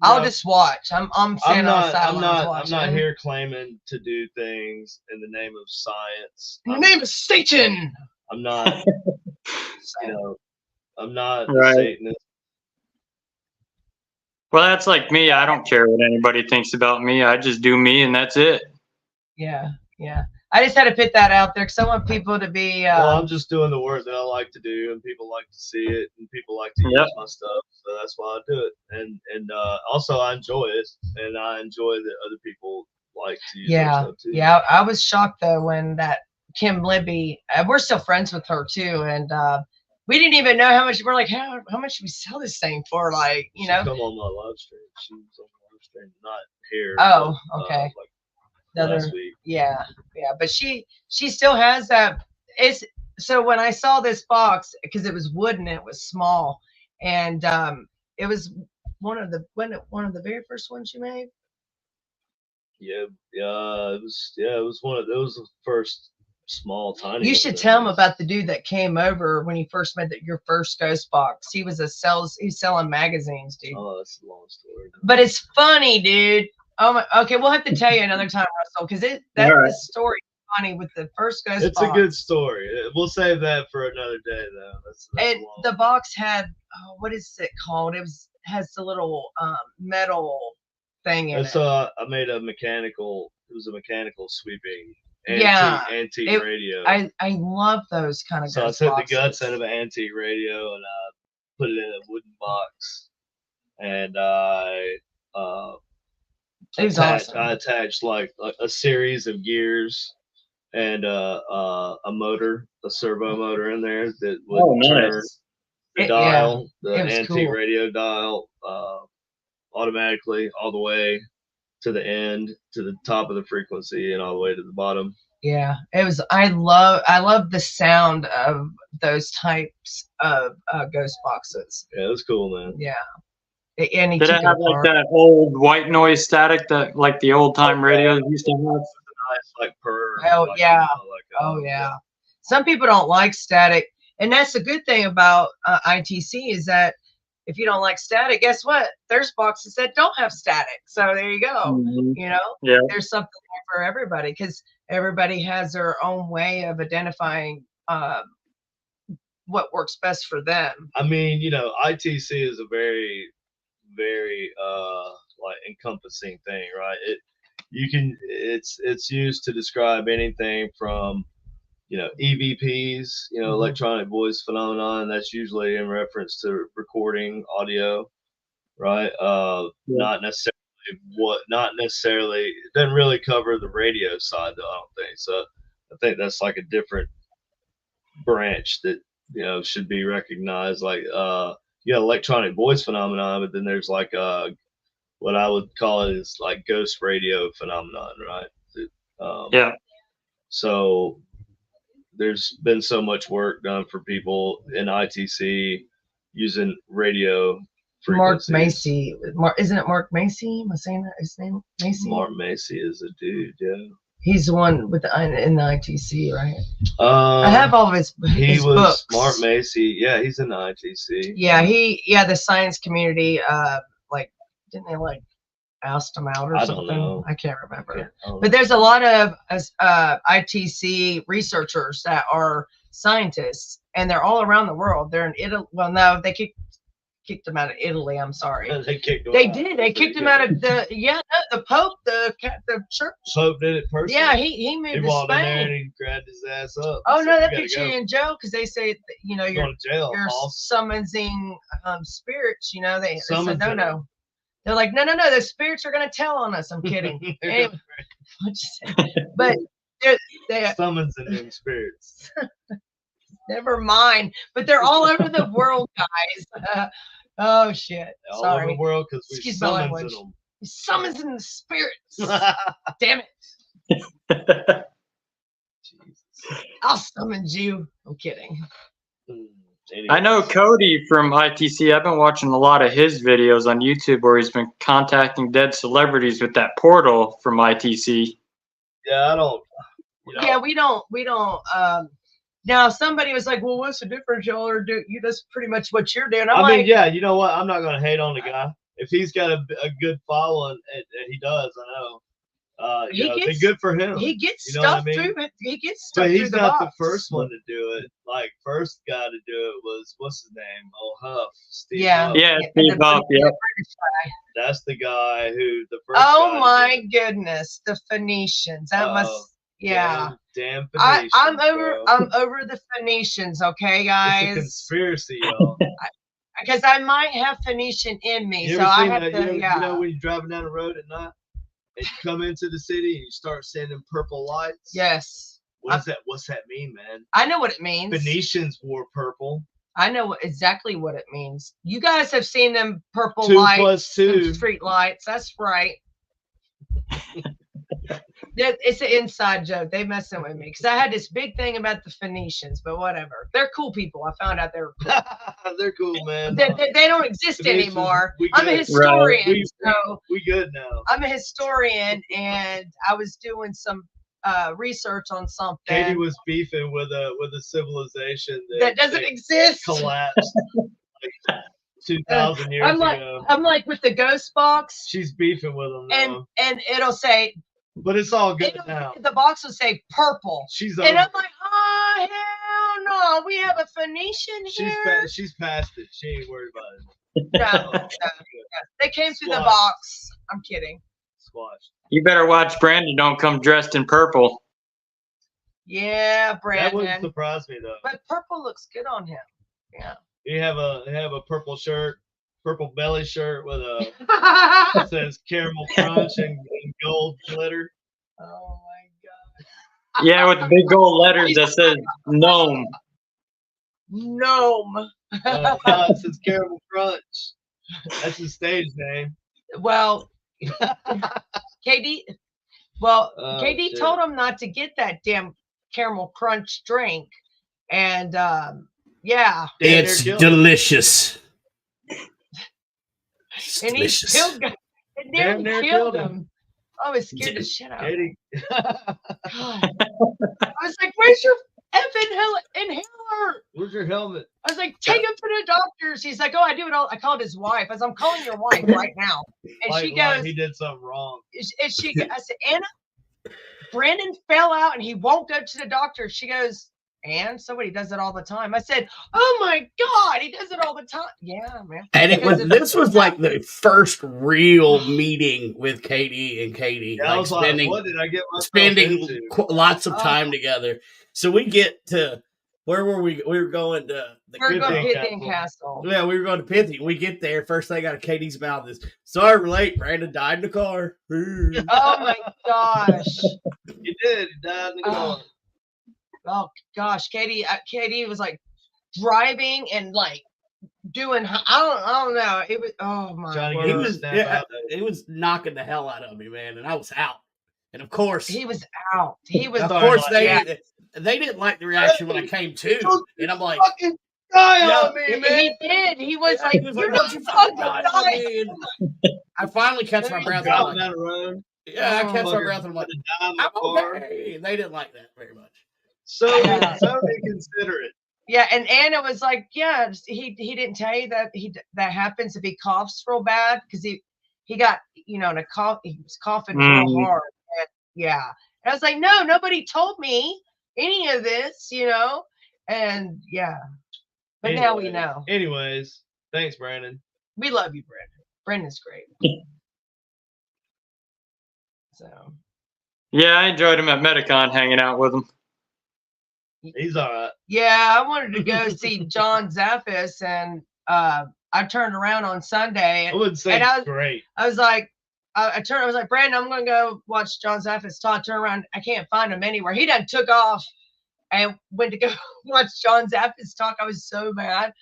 I'll just watch. I'm standing on sidelines.
I'm not here claiming to do things in the name of science.
In the name of Satan.
I'm not. I'm not a Satanist.
Well, that's like me. I don't care what anybody thinks about me. I just do me, and that's it.
Yeah. I just had to put that out there because I want people to be.
Well, I'm just doing the work that I like to do, and people like to see it, and people like to use my stuff. So that's why I do it, and also I enjoy it, and I enjoy that other people like to use their stuff too.
Yeah. I was shocked though when that Kim Libby. We're still friends with her too, and we didn't even know how much. We're like, how much should we sell this thing for? Like,
She come on my live stream. She was on my live stream, not here.
Oh, okay.
Last week.
Yeah, but she still has that. So when I saw this box, because it was wooden, it was small, and it was one of the very first ones you made.
Yeah, it was one of those first small, tiny.
You should tell him about the dude that came over when you first met your first ghost box. He was he's selling magazines, dude.
Oh, that's a long story.
But it's funny, dude. Oh my, okay, we'll have to tell you another time, Russell, because this story is funny with the first ghost
it's
box.
a good story. We'll save that for another day, though. That's
and the box had what is it called? Has the little metal thing in it.
I made a mechanical. It was a mechanical sweeping antique radio.
I love those kind of.
So I took the guts out of an antique radio and I put it in a wooden box, and I attached like a series of gears and a motor, a servo motor in there that would turn the dial, the antique radio dial, automatically all the way to the end, to the top of the frequency, and all the way to the bottom.
Yeah, it was. I love the sound of those types of ghost boxes.
Yeah, it was cool, man.
Yeah. And
did it have like that old white noise static that like the old time radios used to have?
Nice, like purr.
Oh
like,
yeah.
You know,
yeah. Some people don't like static, and that's the good thing about ITC is that if you don't like static, guess what? There's boxes that don't have static. So there you go.
Mm-hmm.
You know, there's something for everybody because everybody has their own way of identifying what works best for them.
I mean, you know, ITC is a very like encompassing thing, right? It's used to describe anything from, you know, EVPs, you know, electronic voice phenomenon. That's usually in reference to recording audio, right? Not necessarily, it doesn't really cover the radio side, though, I don't think. So I think that's like a different branch that, you know, should be recognized. Like, electronic voice phenomenon, but then there's like what I would call it is like ghost radio phenomenon, right? So there's been so much work done for people in ITC using radio frequencies.
Mark Macy, isn't it Mark Macy? Am I saying that his name? Macy.
Mark Macy is a dude, yeah.
He's the one with in the ITC, right? I have all of his books.
Mark Macy. Yeah, he's in the ITC.
Yeah, the science community. Like, didn't they like oust him out or something?
I don't know.
I can't remember. But there's a lot of ITC researchers that are scientists, and they're all around the world. They're in Italy. Well, no, they kicked him out of Italy. I'm sorry.
They kicked him.
They did. They kicked him out of the Pope, the church.
Pope did it personally.
Yeah, he moved to
walked
Spain.
in there and he grabbed his ass up.
Oh no, they put you in jail because they say you know you're
jail,
summoning spirits. You know they said no. They're like no. The spirits are gonna tell on us. I'm kidding. Anyway, but they're
summons them spirits.
Never mind. But they're all over the world, guys. Oh shit!
All
Sorry.
over the world because we summons them.
He summons in the spirits. Damn it! I'll summon you. I'm kidding.
I know Cody from ITC. I've been watching a lot of his videos on YouTube where he's been contacting dead celebrities with that portal from ITC.
Yeah, I don't. You know.
Yeah, we don't. Now, if somebody was like, "Well, what's the difference, y'all are doing?" That's pretty much what you're doing.
I mean, yeah, you know what? I'm not gonna hate on the guy if he's got a good following, and he does. I know. It's good for him.
He gets
you know
stuff
what I mean?
through it. He gets stuff
but
through
he's
the
not
box.
the first one to do it. Like, first guy to do it was what's his name? Oh, Huff. Steve Huff.
Yeah, Steve Huff. Yeah.
That's the guy who the first.
Oh my goodness, the Phoenicians. That must. Yeah.
Damn Phoenicians.
I'm over the Phoenicians. Okay, guys.
It's a conspiracy, y'all.
Because I might have Phoenician in me, so I have to.
You know when you're driving down the road at night and you come into the city and you start seeing them purple lights.
Yes.
What's that mean, man?
I know what it means.
Phoenicians wore purple.
I know exactly what it means. You guys have seen them purple
2
lights,
+ 2
street lights. That's right. It's an inside joke. They messing with me because I had this big thing about the Phoenicians, but whatever. They're cool people. I found out they were cool.
They're cool, man.
They don't exist
Phoenicians,
anymore. I'm a historian.
Right.
So
we good now.
I'm a historian, and I was doing some research on something
Katie was beefing with a civilization
that doesn't exist.
collapsed like 2,000 years ago.
I'm like with the ghost box,
She's beefing with them now.
and it'll say,
But it's all good now.
the box will say purple.
She's
And
over.
I'm like, oh hell no, we have a Phoenician here.
She's past it. She ain't worried about it.
No. They came through the
Squash.
box. I'm kidding.
Squash.
You better watch Brandon don't come dressed in purple.
Yeah,
That wouldn't
Brandon.
surprise me though.
But purple looks good on him. Yeah.
You have a purple shirt, purple belly shirt with a that says caramel crunch and gold glitter.
Oh my
Yeah, with the big gold letters that says gnome.
Gnome.
No, it says caramel crunch. That's his stage name.
Well, KD. Well,
Oh,
KD
shit.
told him not to get that damn caramel crunch drink, and yeah,
Damn,
It's
they're killing
delicious. It's
and he
delicious.
killed. It
Damn
nearly
near
killed
killed
him. Oh, it scared the shit out of me.
Katie.
God. I was like, "Where's your effing inhaler?"
Where's your helmet?
I was like, "Take him to the doctors." He's like, "Oh, I do it all." I called his wife. I was, "I'm calling your wife right now," and she
Like
goes,
he did something wrong.
and she, I said, "Anna, Brandon fell out and he won't go to the doctor." She goes, "And somebody does it all the time." I said, "Oh my God, he does it all the time." Yeah, man.
And it was
Because
this was like the first real meeting with Katie and Katie,
Yeah, I
like
was like,
spending
what did I get myself
spending
into?
lots of
Oh.
time together. So we get to where were we? We were going to the
we're going to
Pythian
Pythian Castle.
yeah, we were going to Pithy. We get there. First thing out of Katie's mouth is, "Sorry, we're late. Brandon died in the car."
Oh my gosh.
He did. He died in the car.
Oh gosh, Katie was like driving and like doing. I don't know. It was. Oh my
Trying to
word.
get
He
him to
was
snap
yeah,
out of it.
he was knocking the hell out of me, man, and I was out. And of course,
He was out. He was.
of
Sorry,
course
like,
they didn't like the reaction when I came to, and I'm like,
Fucking die
Yeah,
on me, man.
He did. He was
yeah,
like,
he was
"You're
like,
not
"Don't you fucking
fucking
die on
dying."
me!" And I finally catch my breath. And I'm
Driving
like,
down the road.
yeah, I catch my
Fucker
breath, and I'm like,
died in the
"I'm
car.
okay." And they didn't like that very much.
So
Yeah.
inconsiderate.
Yeah, and Anna was like, "Yeah, he didn't tell you that that happens if he coughs real bad because he got in a cough. He was coughing real hard. And, yeah, and I was like, "No, nobody told me any of this, And yeah, but now we know.
Anyways, thanks, Brandon.
We love you, Brandon. Brandon's great. So
Yeah, I enjoyed him at Metacon hanging out with him.
He's all right.
yeah, I wanted to go see John Zaffis, and I turned around on Sunday.
I wouldn't say
And I was-
great.
I was like, I was like, "Brandon, I'm gonna go watch John Zaffis talk." Turn around, I can't find him anywhere. He done took off and went to go watch John Zaffis talk. I was so mad,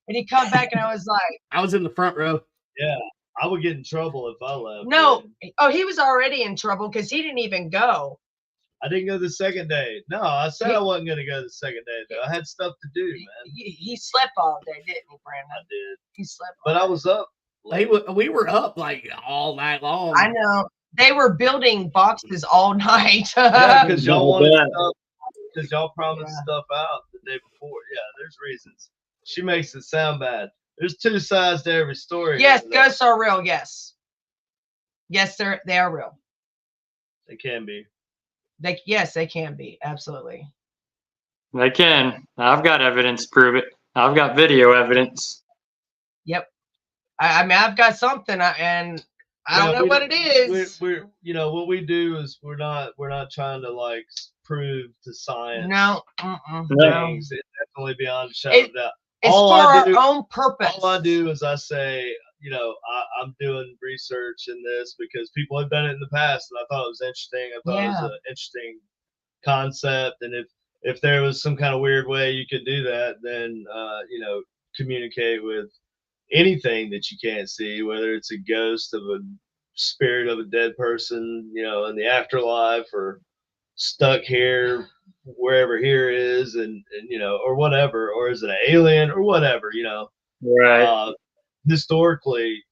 and he come back, and I was like,
I was in the front row.
Yeah, I would get in trouble if I left.
"No."
man.
Oh, he was already in trouble because he didn't even go.
I didn't go the second day. No, I said I wasn't going to go the second day, though. I had stuff to do, man.
He slept all day, didn't he, Brandon?
I did.
He slept.
But I was up.
We were up like all night long.
I know. They were building boxes all night.
Yeah, because y'all wanted
Yeah.
stuff. Because y'all promised stuff out the day before. Yeah, there's reasons. She makes it sound bad. There's two sides to every story.
Yes,
isn't there?
ghosts are real. Yes. Yes, they are real.
They can be.
Yes, they can be. Absolutely.
They can. I've got evidence to prove it. I've got video evidence.
Yep. I mean, I've got something, and I
Yeah,
don't know what it is.
We're what we do is we're not trying to like prove to science
No.
No.
things. It's definitely beyond a shadow of doubt.
It's
All
for
I
our
do-
own purpose.
All I do is I say, I'm doing research in this because people have done it in the past, and I thought it was interesting. I thought it was an interesting concept, and if there was some kind of weird way you could do that, then communicate with anything that you can't see, whether it's a ghost of a spirit of a dead person, in the afterlife, or stuck here wherever here is, and or whatever, or is it an alien or whatever,
Right.
historically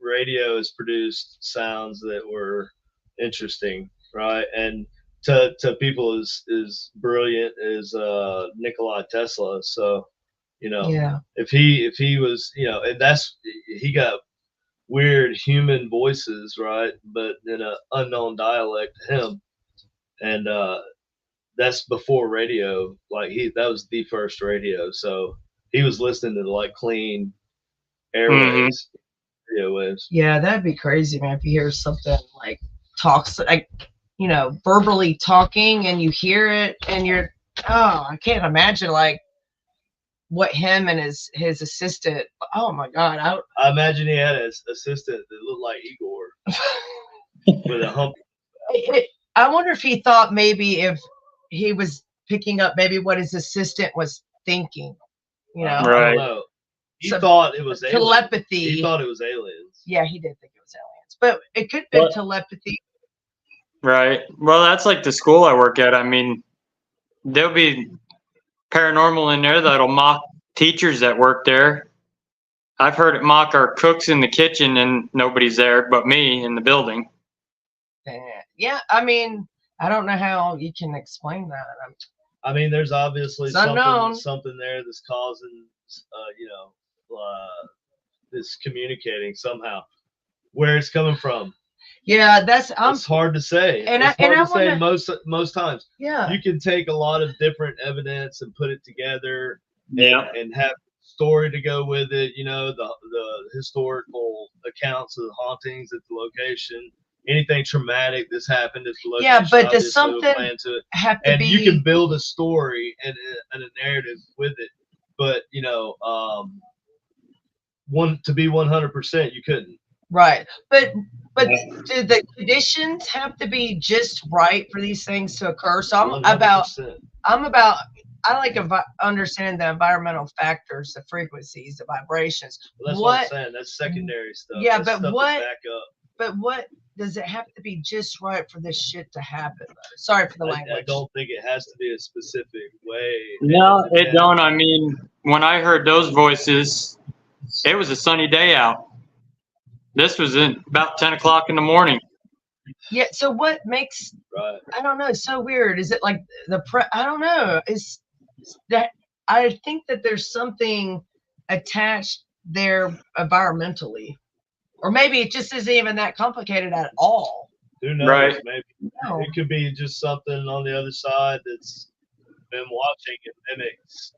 radio has produced sounds that were interesting, right? And to people as brilliant as Nikola Tesla. So, you know,
Yeah.
if he was, you know, and he got weird human voices, right? But in an unknown dialect to him, and that's before radio. Like that was the first radio, so he was listening to like clean airwaves, radio waves.
Yeah, that'd be crazy, man. If you hear something like talks, like, you know, verbally talking, and you hear it, and I can't imagine like what him and his assistant. Oh my God,
I imagine he had an assistant that looked like Igor with a hump.
I wonder if he thought maybe if he was picking up maybe what his assistant was thinking, you know.
I
Right.
don't know. He thought it was
telepathy.
Aliens. He thought it was aliens.
Yeah, he did think it was aliens, but it could be telepathy.
Right. Well, that's like the school I work at. I mean, there'll be paranormal in there that'll mock teachers that work there. I've heard it mock our cooks in the kitchen, and nobody's there but me in the building.
Yeah, I mean, I don't know how you can explain that.
I mean, there's obviously something there that's causing, you know, this communicating somehow. Where it's coming from.
Yeah,
it's hard to say. It's hard to say most times.
Yeah.
You can take a lot of different evidence and put it together.
Yeah.
And have story to go with it. You know, the historical accounts of the hauntings at the location. Anything traumatic that's happened at the location.
Yeah, but does something have to be?
And you can build a story and a narrative with it. But you know, to be 100%, you couldn't.
Right, but do the conditions have to be just right for these things to occur? So I like understanding the environmental factors, the frequencies, the vibrations.
Well, that's what I'm saying. That's secondary stuff.
Yeah,
that's
but what?
Back up.
But what does it have to be just right for this shit to happen? Sorry for the language.
I don't think it has to be a specific way.
No, it don't. I mean, when I heard those voices, it was a sunny day out. This was about 10 o'clock in the morning.
Yeah. So what makes?
Right.
I don't know. It's so weird. Is it like I don't know. Is that? I think that there's something attached there environmentally, or maybe it just isn't even that complicated at all.
Who knows?
Right.
Maybe it could be just something on the other side that's been watching and mimics.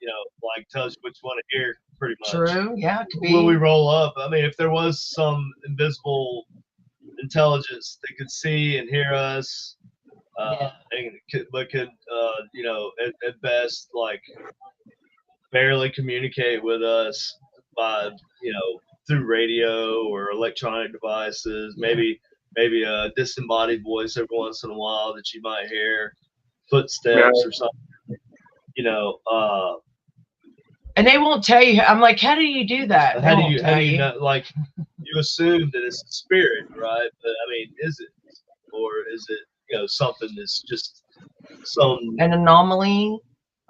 You know, like tells you what you want to hear, pretty much.
True. Yeah. It could be.
When we roll up, I mean, if there was some invisible intelligence that could see and hear us, but could you know, at best, like barely communicate with us by, you know, through radio or electronic devices, maybe a disembodied voice every once in a while that you might hear, footsteps or something. You know,
and they won't tell you. I'm like, how do you do that?
How do you know? Like, you assume that it's a spirit, right? But I mean, is it, or is it, you know, something that's just
an anomaly?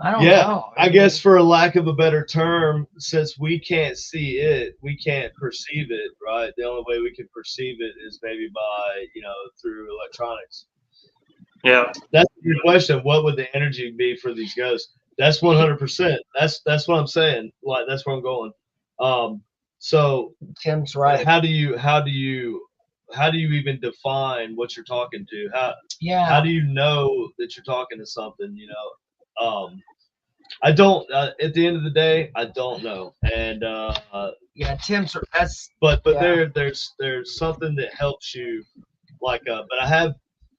I don't know.
I guess for a lack of a better term, since we can't see it, we can't perceive it, right? The only way we can perceive it is maybe by, you know, through electronics.
Yeah.
That's your question. What would the energy be for these ghosts? That's 100%. That's what I'm saying. Like, that's where I'm going. So
Tim's right.
How do you even define what you're talking to? How do you know that you're talking to something? You know, I don't. At the end of the day, I don't know. And
Tim's. That's.
But there's something that helps you. Like, but I have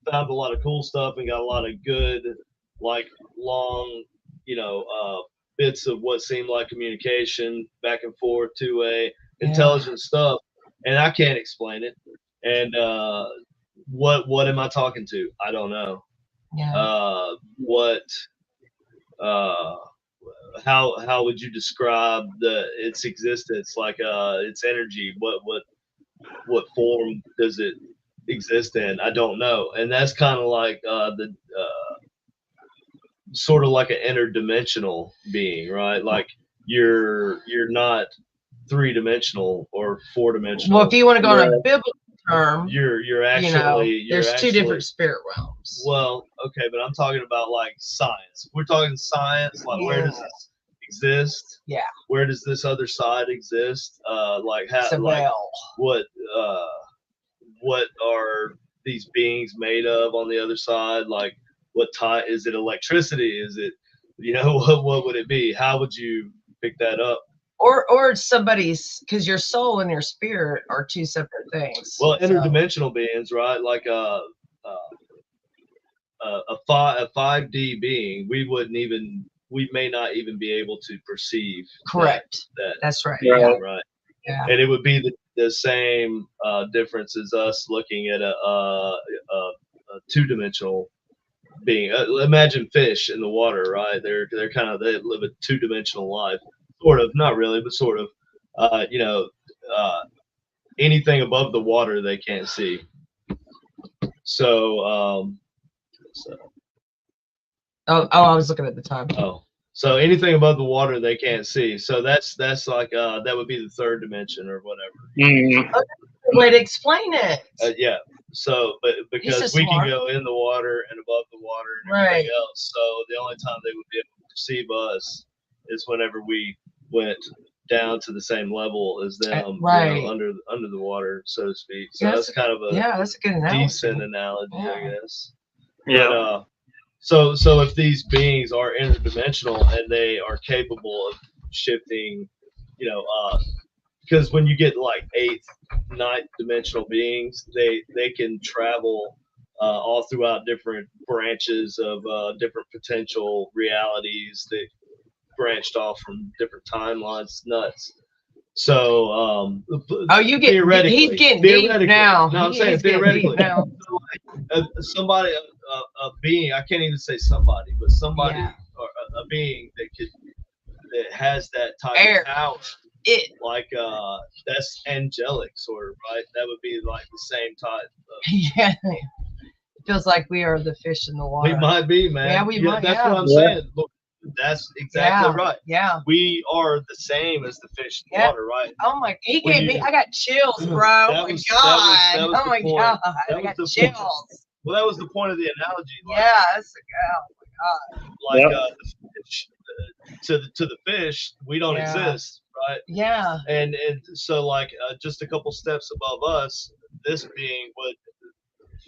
found a lot of cool stuff and got a lot of good, like, long, you know, bits of what seemed like communication back and forth, two-way, intelligent stuff, and I can't explain it. And what am I talking to? I don't know.
Yeah.
How would you describe its existence? Like, its energy? What form does it exist in? I don't know. And that's kind of like the sort of like an interdimensional being, right? Like, you're not 3-dimensional or 4-dimensional.
Well, if you want to go on a biblical term.
You're actually
there's two different spirit realms.
Well, okay, but I'm talking about like science. We're talking science, like where does this exist?
Yeah.
Where does this other side exist? Like how like what are these beings made of on the other side? Like what type is it? Electricity? Is it what would it be? How would you pick that up?
Or somebody's, because your soul and your spirit are two separate things.
Well, interdimensional beings, right? Like a 5D being, we may not even be able to perceive.
Correct. That's right. Yeah.
Right.
Yeah.
And it would be the same difference as us looking at a two-dimensional being. Imagine fish in the water, right? They live a two-dimensional life, sort of, not really, but sort of. Anything above the water they can't see. So.
I was looking at the time.
Oh, so anything above the water they can't see. So that's like that would be the third dimension or whatever.
Mm-hmm.
Way to explain it.
Yeah. So, but because we can go in the water and above the water and everything else, so the only time they would be able to perceive us is whenever we went down to the same level as them, under the water, so to speak. So that's kind of
that's a good analogy.
Decent analogy, I guess.
Yeah.
But, so if these beings are interdimensional and they are capable of shifting, because when you get like 8th, 9th dimensional beings, they can travel all throughout different branches of different potential realities that branched off from different timelines. It's nuts. So,
you get he's getting deep now.
No, I'm saying theoretically.
Now.
Somebody, a being, I can't even say somebody, but somebody or a being that has that type of power. Like that's angelic, sort of, right? That would be like the same type of.
Yeah. It feels like we are the fish in the water.
We might be, man.
Yeah, we might.
That's what I'm saying. Look, that's exactly right.
Yeah.
We are the same as the fish in the water, right?
Oh my! I got chills, bro. Oh my god! Oh my god! I got chills.
Well, that was the point of the analogy. Like,
that's oh my
god! Like the fish, to the fish, we don't exist, right?
Yeah.
And so like just a couple steps above us, this being would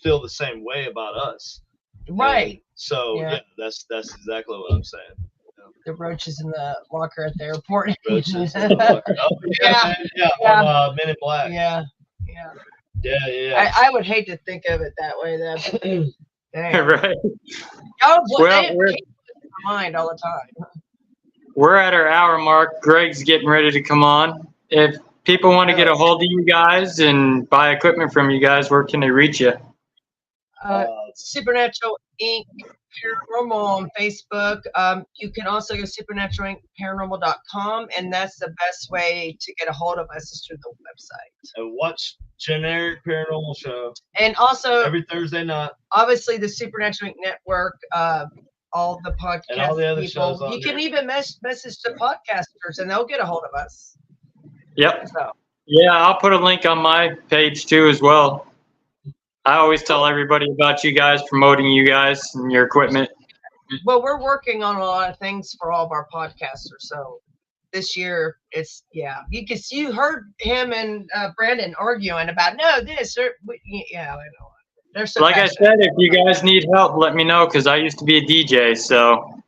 feel the same way about us.
Right.
And so that's exactly what I'm saying.
The roaches in the locker at the airport.
Roaches in the locker. Oh, yeah. Men in Black.
Yeah. I would hate to think of it that way, though.
Right.
Well, keep in mind all the time.
We're at our hour mark. Greg's getting ready to come on. If people want to get a hold of you guys and buy equipment from you guys, where can they reach you?
Supernatural Inc. Paranormal on Facebook. You can also go supernaturalinc.paranormal.com, and that's the best way to get a hold of us is through the website.
And watch Generic Paranormal Show.
And also
every Thursday night.
Obviously, the Supernatural Inc. Network, all the podcast
and all the other
people.
Shows
you can even message the podcasters, and they'll get a hold of us.
Yep.
So.
Yeah, I'll put a link on my page too as well. I always tell everybody about you guys, promoting you guys and your equipment.
Well, we're working on a lot of things for all of our podcasters. So this year, you heard him and Brandon arguing about this. I know. There's some
like I said, if you guys need help, let me know because I used to be a DJ. So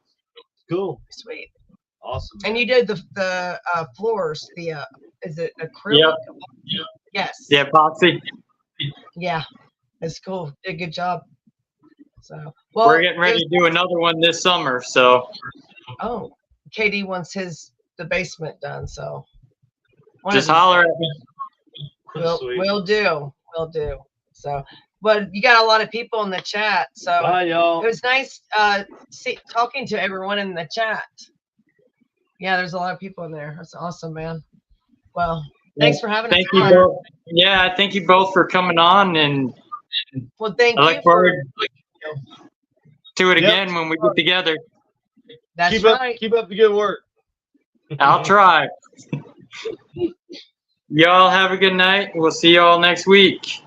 cool,
sweet,
awesome.
And you did the floors. Is it acrylic?
Yep.
Yes.
Yeah, epoxy.
Yeah. It's cool. Did a good job. So
we're getting ready to do another one this summer. So
KD wants the basement done. So
just holler at me.
We'll do. So, but you got a lot of people in the chat. So
bye, y'all.
It was nice talking to everyone in the chat. Yeah, there's a lot of people in there. That's awesome, man. Well, thanks for having us.
Thank you both. Yeah, thank you both for coming on and.
Well, thank you.
I look forward to it again when we get together.
That's right.
Keep up the good work.
I'll try. Y'all have a good night. We'll see y'all next week.